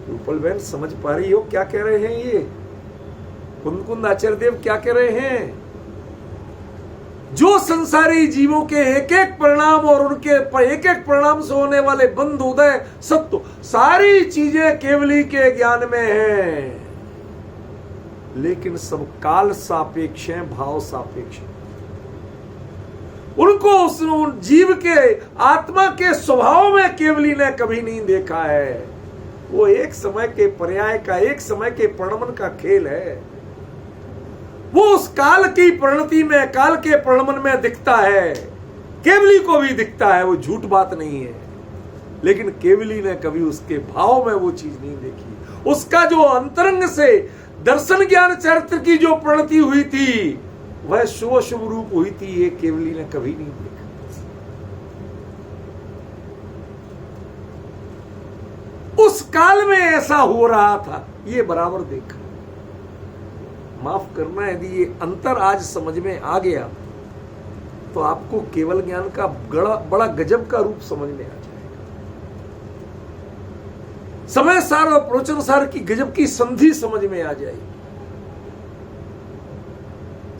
रूपल बहन समझ पा रही हो क्या कह रहे हैं ये? कुंद आचार्य देव क्या कह रहे हैं? जो संसारी जीवों के एक एक परिणाम और उनके एक एक परिणाम से होने वाले बंध उदय सत्व, सारी चीजें केवली के ज्ञान में हैं, लेकिन सब काल सापेक्ष हैं, भाव सापेक्ष हैं। उनको उस जीव के आत्मा के स्वभाव में केवली ने कभी नहीं देखा है। वो एक समय के पर्याय का, एक समय के परिणमन का खेल है। वो उस काल की परिणति में, काल के परिणमन में दिखता है, केवली को भी दिखता है, वो झूठ बात नहीं है। लेकिन केवली ने कभी उसके भाव में वो चीज नहीं देखी। उसका जो अंतरंग से दर्शन ज्ञान चरित्र की जो प्रणति हुई थी, वह शुभ शुभ रूप हुई थी, ये केवली ने कभी नहीं देखा। उस काल में ऐसा हो रहा था, ये बराबर देखा। माफ करना, यदि ये अंतर आज समझ में आ गया तो आपको केवल ज्ञान का बड़ा गजब का रूप समझ में आ जाएगा। समय सार और प्रवचन सार की गजब की संधि समझ में आ जाएगी।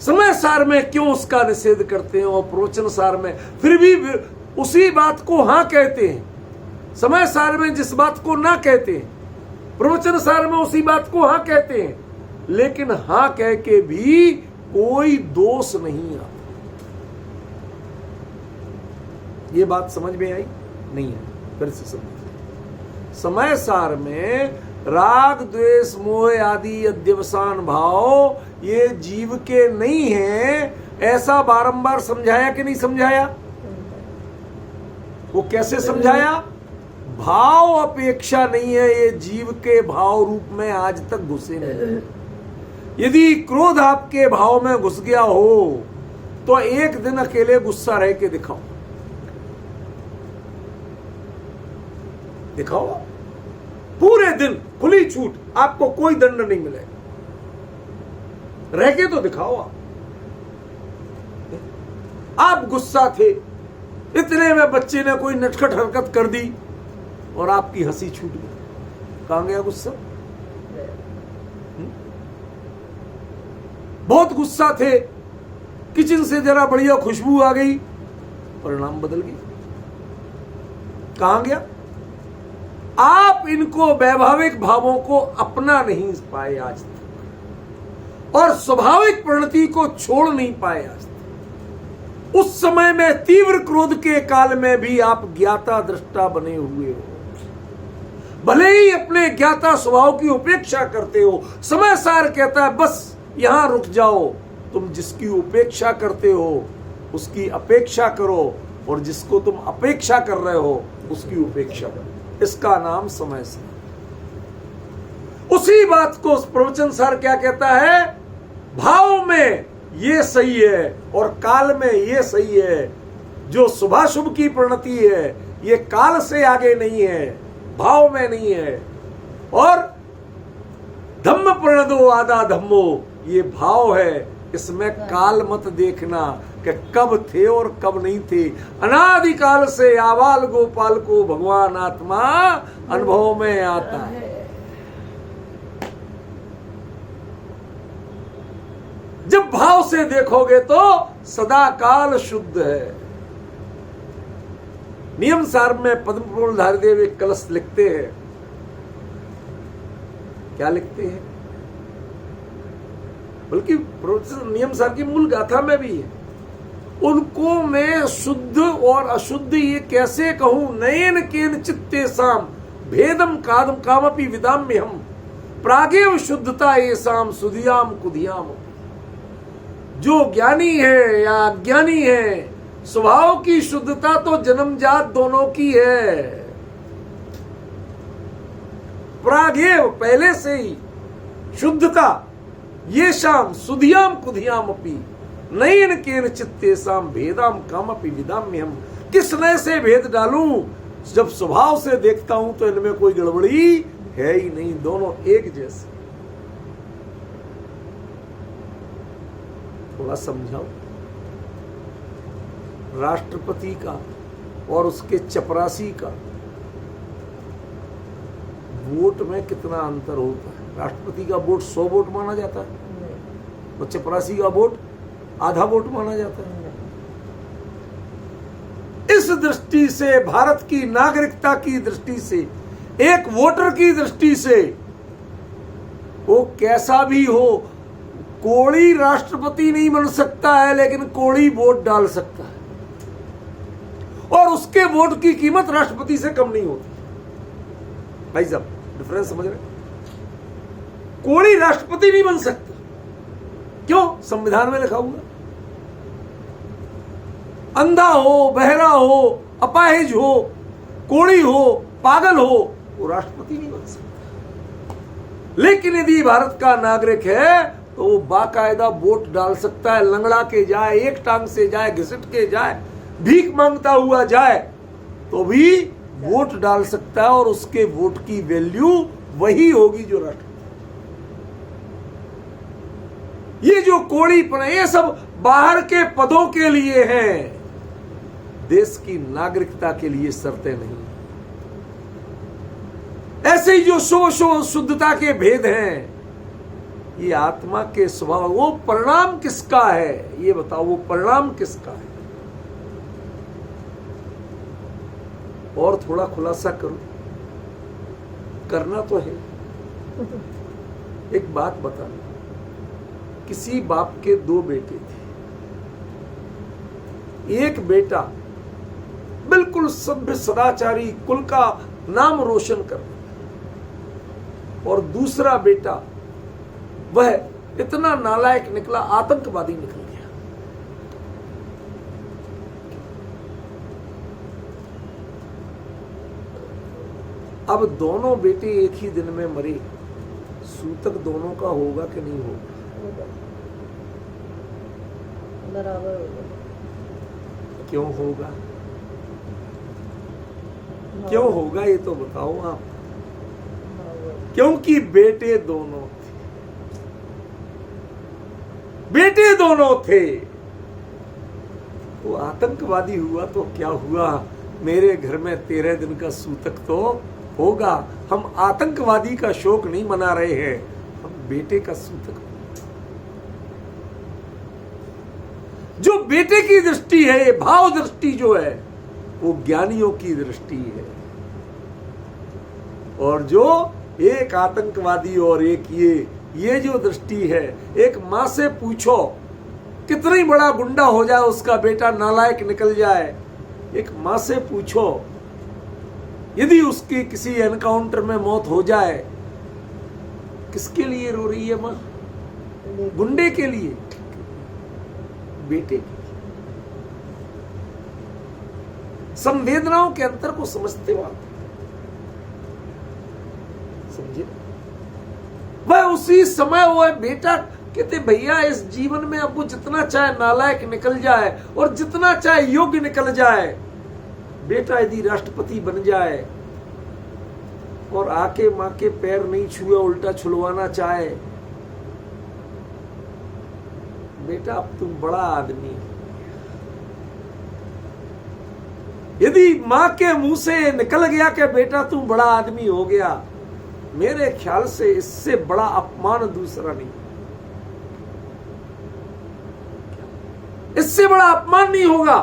समय सार में क्यों उसका निषेध करते हैं और प्रवचन सार में फिर भी उसी बात को हां कहते हैं। समय सार में जिस बात को ना कहते हैं, प्रवचन सार में उसी बात को हां कहते हैं, लेकिन हां कह के भी कोई दोष नहीं आता। ये बात समझ में आई? नहीं है, फिर से समझ। समय सार में राग द्वेष मोह आदि अध्यवसान भाव ये जीव के नहीं है, ऐसा बारंबार समझाया कि नहीं समझाया? वो कैसे समझाया? भाव अपेक्षा नहीं है, ये जीव के भाव रूप में आज तक घुसे नहीं। यदि क्रोध आपके भाव में घुस गया हो तो एक दिन अकेले गुस्सा रह के दिखाओ, दिखाओ पूरे दिन खुली छूट, आपको कोई दंड नहीं मिलेगा। रह के तो दिखाओ। आप गुस्सा थे, इतने में बच्चे ने कोई नटखट हरकत कर दी और आपकी हंसी छूट गई। कहां गया गुस्सा? बहुत गुस्सा थे, किचन से जरा बढ़िया खुशबू आ गई, परिणाम बदल गई। कहां गया? आप इनको वैभाविक भावों को अपना नहीं पाए आज तक, और स्वाभाविक प्रणति को छोड़ नहीं पाए आज तक। उस समय में तीव्र क्रोध के काल में भी आप ज्ञाता दृष्टा बने हुए हो, भले ही अपने ज्ञाता स्वभाव की उपेक्षा करते हो। समय सार कहता है बस यहां रुक जाओ, तुम जिसकी उपेक्षा करते हो उसकी अपेक्षा करो, और जिसको तुम अपेक्षा कर रहे हो उसकी उपेक्षा करो। इसका नाम समय सार। उसी बात को प्रवचन सार क्या कहता है? भाव में ये सही है और काल में ये सही है। जो शुभाशुभ की प्रणति है ये काल से आगे नहीं है, भाव में नहीं है। और धम्म प्रणदो आदा धम्मो, ये भाव है, इसमें काल मत देखना कि कब थे और कब नहीं थे। अनादिकाल से आवाल गोपाल को भगवान आत्मा अनुभव में आता है। जब भाव से देखोगे तो सदा काल शुद्ध है। नियम सार में पद्म धारीदेव एक कलश लिखते हैं। क्या लिखते हैं? बल्कि नियम सार की मूल गाथा में भी है। उनको मैं शुद्ध और अशुद्ध ये कैसे कहूं? नयन केन चित्ते साम भेदम कादम कामपि विदाम्य हम प्रागेव शुद्धता ये साम सुधियाम कुधियाम। जो ज्ञानी है या अज्ञानी है, स्वभाव की शुद्धता तो जन्मजात दोनों की है। प्रागेव पहले से ही शुद्धता, ये शाम सुधियाम कुधियाम अपी नयन केन चित्ते शाम भेदाम कामपि विदाम्यहम। किस नए से भेद डालूं, जब स्वभाव से देखता हूं तो इनमें कोई गड़बड़ी है ही नहीं, दोनों एक जैसे। थोड़ा समझाओ, राष्ट्रपति का और उसके चपरासी का वोट में कितना अंतर होता है। राष्ट्रपति का वोट 100 वोट माना जाता है और चपरासी का वोट आधा वोट माना जाता है। इस दृष्टि से, भारत की नागरिकता की दृष्टि से, एक वोटर की दृष्टि से, वो कैसा भी हो, कोड़ी राष्ट्रपति नहीं बन सकता है, लेकिन कोड़ी वोट डाल सकता है और उसके वोट की कीमत राष्ट्रपति से कम नहीं होती। भाई साहब, डिफरेंस समझ रहे? कोड़ी राष्ट्रपति नहीं बन सकता, क्यों? संविधान में लिखा हुआ। अंधा हो, बहरा हो, अपाहिज हो, कोड़ी हो, पागल हो, वो राष्ट्रपति नहीं बन सकता। लेकिन यदि भारत का नागरिक है तो वो बाकायदा वोट डाल सकता है। लंगड़ा के जाए, एक टांग से जाए, घिसट के जाए, भीख मांगता हुआ जाए, तो भी वोट डाल सकता है और उसके वोट की वैल्यू वही होगी जो राष्ट्रपति। ये जो कोड़ीपन है, ये सब बाहर के पदों के लिए हैं, देश की नागरिकता के लिए शर्तें नहीं। ऐसे ही जो शुद्धता के भेद हैं, ये आत्मा के स्वभाव, वो परिणाम किसका है ये बताओ, वो परिणाम किसका है? और थोड़ा खुलासा करो, करना तो है। एक बात बता, किसी बाप के 2 बेटे थे। एक बेटा बिल्कुल सभ्य सदाचारी, कुल का नाम रोशन कर, और दूसरा बेटा वह इतना नालायक निकला, आतंकवादी निकल गया। अब दोनों बेटे एक ही दिन में मरे, सूतक दोनों का होगा कि नहीं होगा? बराबर होगा। क्यों होगा? क्यों होगा ये तो बताओ आप। क्योंकि बेटे दोनों थे, बेटे दोनों थे। वो आतंकवादी हुआ तो क्या हुआ, मेरे घर में 13 दिन का सूतक तो होगा। हम आतंकवादी का शोक नहीं मना रहे हैं, हम बेटे का सूतक। जो बेटे की दृष्टि है, ये भाव दृष्टि जो है, वो ज्ञानियों की दृष्टि है। और जो एक आतंकवादी और एक ये जो दृष्टि है, एक माँ से पूछो, कितनी बड़ा गुंडा हो जाए उसका बेटा नालायक निकल जाए, एक माँ से पूछो, यदि उसकी किसी एनकाउंटर में मौत हो जाए, किसके लिए रो रही है माँ? गुंडे के लिए, बेटे के लिए। संवेदनाओं के अंतर को समझते हो आप? समझे? वह उसी समय वो बेटा कहते, भैया इस जीवन में अब वो जितना चाहे नालायक निकल जाए और जितना चाहे योग्य निकल जाए, बेटा यदि राष्ट्रपति बन जाए और आके मां के पैर नहीं छुए, उल्टा छुलवाना चाहे, बेटा अब तुम बड़ा आदमी। यदि मां के मुंह से निकल गया कि बेटा तुम बड़ा आदमी हो गया, मेरे ख्याल से इससे बड़ा अपमान दूसरा नहीं, इससे बड़ा अपमान नहीं होगा।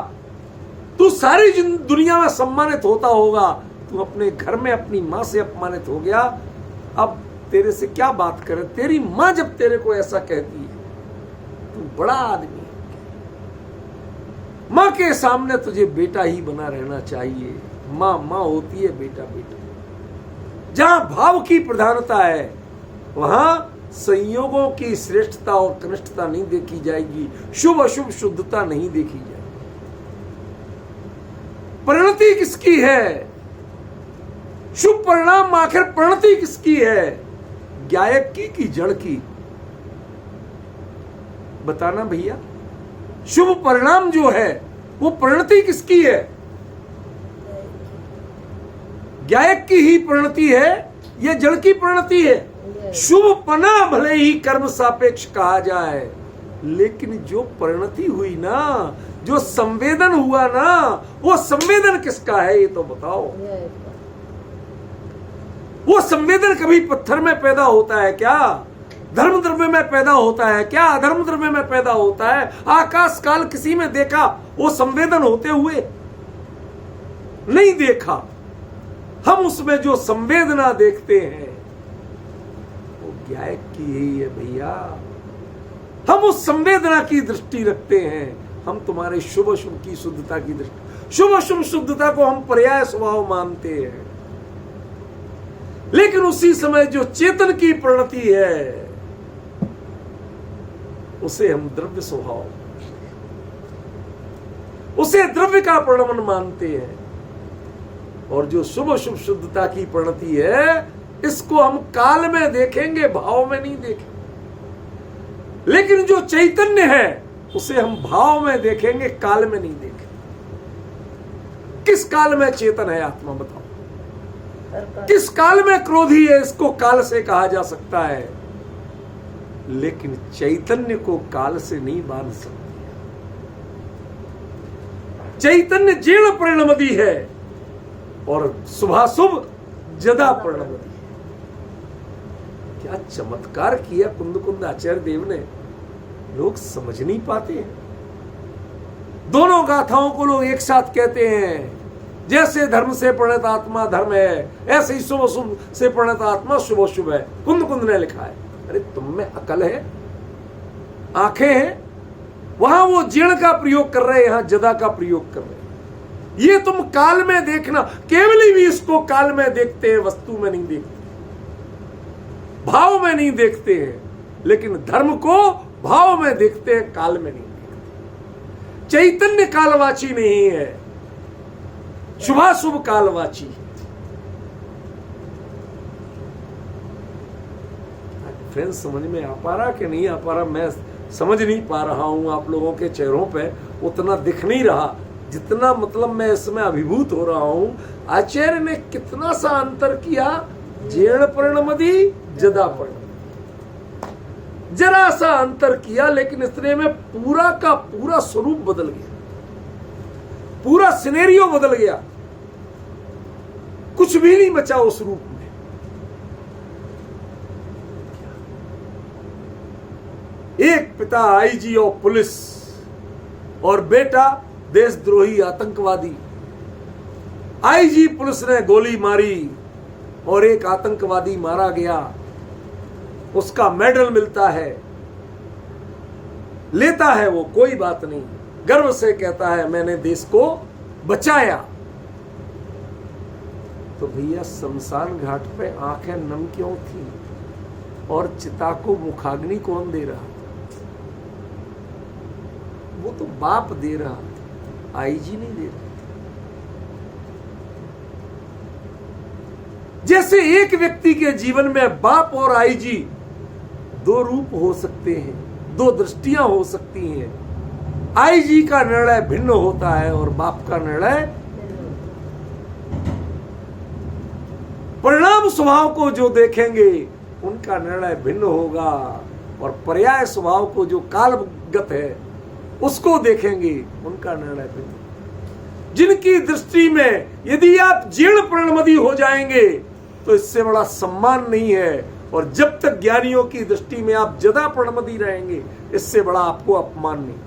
तू सारी दुनिया में सम्मानित होता होगा, तू अपने घर में अपनी मां से अपमानित हो गया। अब तेरे से क्या बात करे, तेरी मां जब तेरे को ऐसा कहती है, तू बड़ा आदमी, मां के सामने तुझे बेटा ही बना रहना चाहिए। मां मां होती है, बेटा बेटा। जहां भाव की प्रधानता है, वहां संयोगों की श्रेष्ठता और कनिष्ठता नहीं देखी जाएगी, शुभ अशुभ शुद्धता नहीं देखी जाएगी। परिणति किसकी है? शुभ परिणाम आखिर परिणति किसकी है? गायक की कि जड़ की? बताना भैया। शुभ परिणाम जो है वो परिणति किसकी है? गायक की ही परिणति है या जड़ की परिणति है? शुभ पना भले ही कर्म सापेक्ष कहा जाए, लेकिन जो परिणति हुई ना, जो संवेदन हुआ ना, वो संवेदन किसका है ये तो बताओ। वो संवेदन कभी पत्थर में पैदा होता है क्या? धर्म द्रव्य में पैदा होता है क्या? अधर्म द्रव्य में पैदा होता है? आकाश काल किसी में देखा वो संवेदन होते हुए? नहीं देखा। हम उसमें जो संवेदना देखते हैं वो गायक की ही है भैया। हम उस संवेदना की दृष्टि रखते हैं। हम तुम्हारे शुभ अशुभ की शुद्धता की दृष्टि, शुभ अशुभ शुद्धता को हम पर्याय स्वभाव मानते हैं। लेकिन उसी समय जो चेतन की परिणति है उसे हम द्रव्य स्वभाव, उसे द्रव्य का परिणमन मानते हैं। और जो शुभ शुभ शुद्धता की परिणति है इसको हम काल में देखेंगे, भाव में नहीं देखेंगे। लेकिन जो चैतन्य है उसे हम भाव में देखेंगे, काल में नहीं देखेंगे। किस काल में चेतन है आत्मा बताओ? किस काल में क्रोधी है? इसको काल से कहा जा सकता है, लेकिन चैतन्य को काल से नहीं बांध सकते। चैतन्य जीर्ण परिणमदी है और शुभाशुभ जदा परिणमदी। क्या चमत्कार किया कुंद आचार्य देव ने, लोग समझ नहीं पाते हैं। दोनों गाथाओं को लोग एक साथ कहते हैं। जैसे धर्म से परिणत आत्मा धर्म है, ऐसे ही शुभ शुभ से परिणत आत्मा शुभ शुभ है। कुंद ने लिखा है। अरे तुम में अकल है, आंखें हैं? वहां वो जीर्ण का प्रयोग कर रहे हैं, यहां जदा का प्रयोग कर रहे हैं। ये तुम काल में देखना, केवल भी इसको काल में देखते हैं, वस्तु में नहीं देखते, भाव में नहीं देखते हैं। लेकिन धर्म को भाव में देखते हैं, काल में नहीं देखते। चैतन्य कालवाची नहीं है, शुभाशुभ कालवाची है। फ्रेंड्स समझ में आ पा रहा कि नहीं आ पा रहा? मैं समझ नहीं पा रहा हूं। आप लोगों के चेहरों पे उतना दिख नहीं रहा जितना मतलब मैं इसमें अभिभूत हो रहा हूं। आचार्य ने कितना सा अंतर किया, जीर्ण परिणमदी जदा परिणमदी, जरा सा अंतर किया, लेकिन इतने में पूरा का पूरा स्वरूप बदल गया, पूरा सिनेरियो बदल गया। कुछ भी नहीं बचा उस रूप में। एक पिता आईजी और पुलिस और बेटा देशद्रोही आतंकवादी। आईजी पुलिस ने गोली मारी और एक आतंकवादी मारा गया, उसका मेडल मिलता है, लेता है वो, कोई बात नहीं, गर्व से कहता है मैंने देश को बचाया। तो भैया शमशान घाट पे आंखें नम क्यों थी और चिता को मुखाग्नि कौन दे रहा था? वो तो बाप दे रहा था, आईजी नहीं दे रहा। जैसे एक व्यक्ति के जीवन में बाप और आईजी दो रूप हो सकते हैं, दो दृष्टियां हो सकती हैं। आईजी का निर्णय भिन्न होता है और बाप का निर्णय, परिणाम स्वभाव को जो देखेंगे उनका निर्णय भिन्न होगा, और पर्याय स्वभाव को जो कालगत है उसको देखेंगे उनका निर्णय भिन्न। जिनकी दृष्टि में यदि आप जीर्ण परिणमदी हो जाएंगे तो इससे बड़ा सम्मान नहीं है, और जब तक ज्ञानियों की दृष्टि में आप जदा परिणमदी रहेंगे इससे बड़ा आपको अपमान नहीं।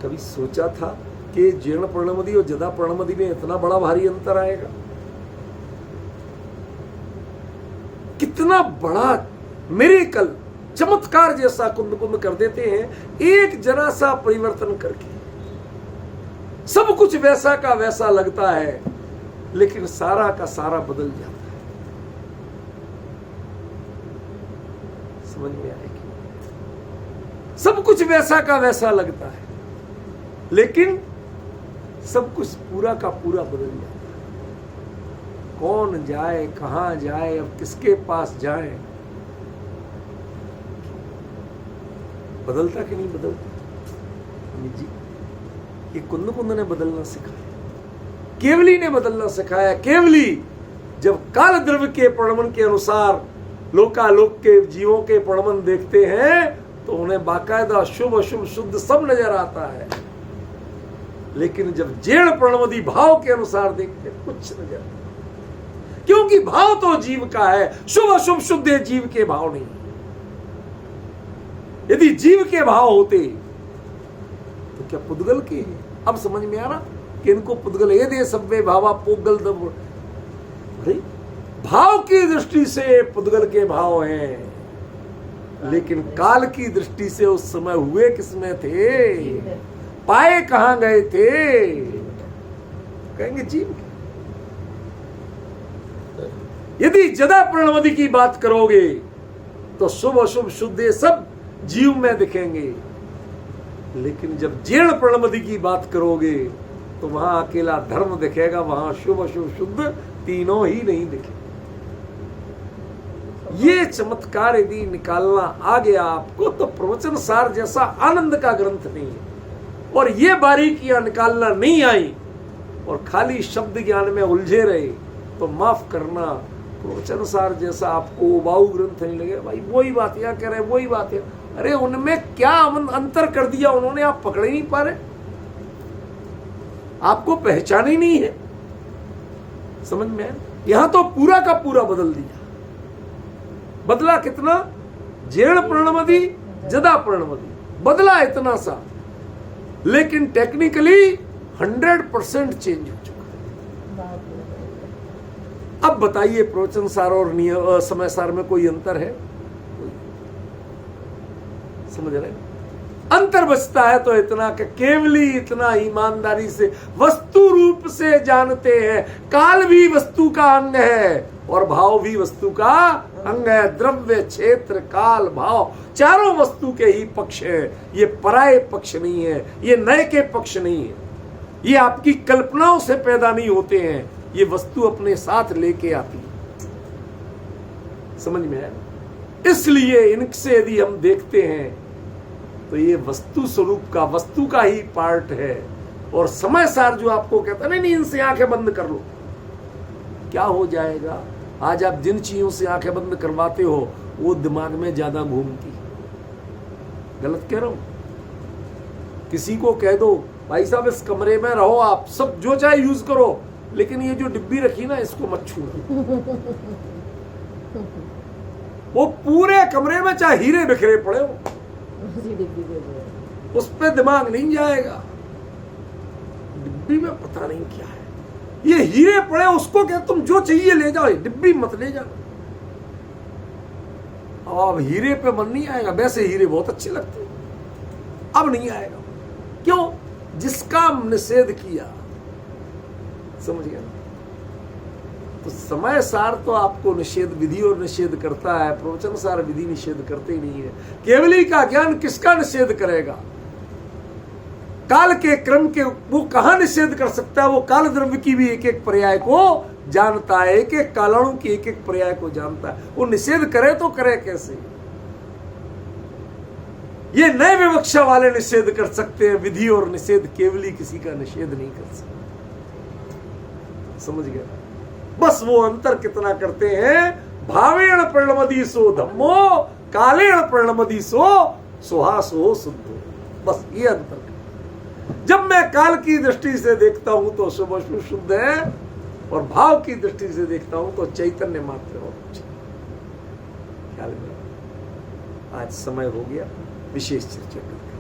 कभी सोचा था कि जीर्ण परिणमदी और जदा परिणमदी में इतना बड़ा भारी अंतर आएगा? कितना बड़ा मिरेकल, चमत्कार जैसा कुंद कर देते हैं एक जरा सा परिवर्तन करके। सब कुछ वैसा का वैसा लगता है, लेकिन सारा का सारा बदल जाता है। समझ में आएगी। सब कुछ वैसा का वैसा लगता है, लेकिन सब कुछ पूरा का पूरा बदल जाता है। कौन जाए, कहां जाए, अब किसके पास जाए, बदलता कि नहीं बदलता? जी, ये कुंद कुंद ने बदलना सिखाया, केवली ने बदलना सिखाया। केवली जब काल द्रव्य के प्रणमन के अनुसार लोकालोक के जीवों के प्रणमन देखते हैं तो उन्हें बाकायदा शुभ अशुभ शुद्ध सब नजर आता है, लेकिन जब जेड़ प्रणमदी भाव के अनुसार देखते हैं कुछ नजर नहीं, क्योंकि भाव तो जीव का है, शुभ अशुभ शुद्ध जीव के भाव नहीं। यदि जीव के भाव होते तो क्या पुद्गल के? अब समझ में आ रहा कि इनको पुद्गल ये दे सब्वे भावा पोगल दब। भाव की दृष्टि से पुद्गल के भाव हैं, लेकिन काल की दृष्टि से उस समय हुए किसमें थे, पाए कहां गए थे? कहेंगे जीव। यदि जदा प्रणमदि की बात करोगे तो शुभ अशुभ शुद्ध सब जीव में दिखेंगे, लेकिन जब जीर्ण प्रणमदि की बात करोगे तो वहां अकेला धर्म दिखेगा, वहां शुभ अशुभ शुद्ध तीनों ही नहीं दिखे। ये चमत्कार यदि निकालना आ गया आपको तो प्रवचन सार जैसा आनंद का ग्रंथ नहीं है। और ये बारीकियां निकालना नहीं आई और खाली शब्द ज्ञान में उलझे रहे तो माफ करना, प्रवचन सार जैसा आपको उबाऊ ग्रंथ नहीं लगेगा। भाई वही बात यहाँ कह रहे, वही बात है। अरे उनमें क्या अंतर कर दिया उन्होंने, आप पकड़ ही नहीं पा रहे, आपको पहचान ही नहीं है। समझ में आया? यहां तो पूरा का पूरा बदल दिया। बदला कितना? जेड़ प्रणमदि जदा प्रणमदि, बदला इतना सा, लेकिन टेक्निकली 100% चेंज हो चुका है। अब बताइए प्रवचन सार और समय सार में कोई अंतर है? समझ रहे? अंतर बचता है तो इतना कि केवली इतना ईमानदारी से वस्तु रूप से जानते हैं। काल भी वस्तु का अंग है और भाव भी वस्तु का अंग है। द्रव्य, क्षेत्र, काल, भाव चारों वस्तु के ही पक्ष है। ये पराये पक्ष नहीं है, ये नए के पक्ष नहीं है, ये आपकी कल्पनाओं से पैदा नहीं होते हैं, ये वस्तु अपने साथ लेके आती है। समझ में आया? इसलिए इनसे यदि हम देखते हैं तो ये वस्तु स्वरूप का, वस्तु का ही पार्ट है। और समय सार जो आपको कहता नहीं इनसे आंखें बंद कर लो, क्या हो जाएगा? आज आप जिन चीजों से आंखें बंद करवाते हो वो दिमाग में ज्यादा घूमती। गलत कह रहा हूं? किसी को कह दो भाई साहब इस कमरे में रहो, आप सब जो चाहे यूज करो, लेकिन ये जो डिब्बी रखी ना इसको मत छूना। वो पूरे कमरे में चाहे हीरे बिखरे पड़े हो, उस पे दिमाग नहीं जाएगा। डिब्बी में पता नहीं क्या है, ये हीरे पड़े, उसको क्या तुम जो चाहिए ले जाओ, डिब्बी मत ले जाना। अब हीरे पे मन नहीं आएगा। वैसे हीरे बहुत अच्छे लगते हैं, अब नहीं आएगा। क्यों? जिसका निषेध किया। समझ गया? तो समय सार तो आपको निषेध, विधि और निषेध करता है, प्रवचन सार विधि निषेध करते ही नहीं है। केवली का ज्ञान किसका निषेध करेगा? काल के क्रम के वो कहां निषेध कर सकता है? वो काल द्रव्य की भी एक एक पर्याय को जानता है, एक एक कालाणु की एक एक पर्याय को जानता है। वो निषेध करे तो करे कैसे? ये नए विवक्षा वाले निषेध कर सकते हैं, विधि और निषेध केवली किसी का निषेध नहीं कर सकते। समझ गया? बस वो अंतर कितना करते हैं, भावेण प्रणमदि सो धम्मो, कालेण प्रणमदि सो सुहासो शुद्धो। बस ये अंतर। जब मैं काल की दृष्टि से देखता हूं तो शुभ अशुभ शुद्ध है, और भाव की दृष्टि से देखता हूं तो चैतन्य मात्र और कुछ। ख्याल में आज समय हो गया, विशेष चर्चा करते हैं।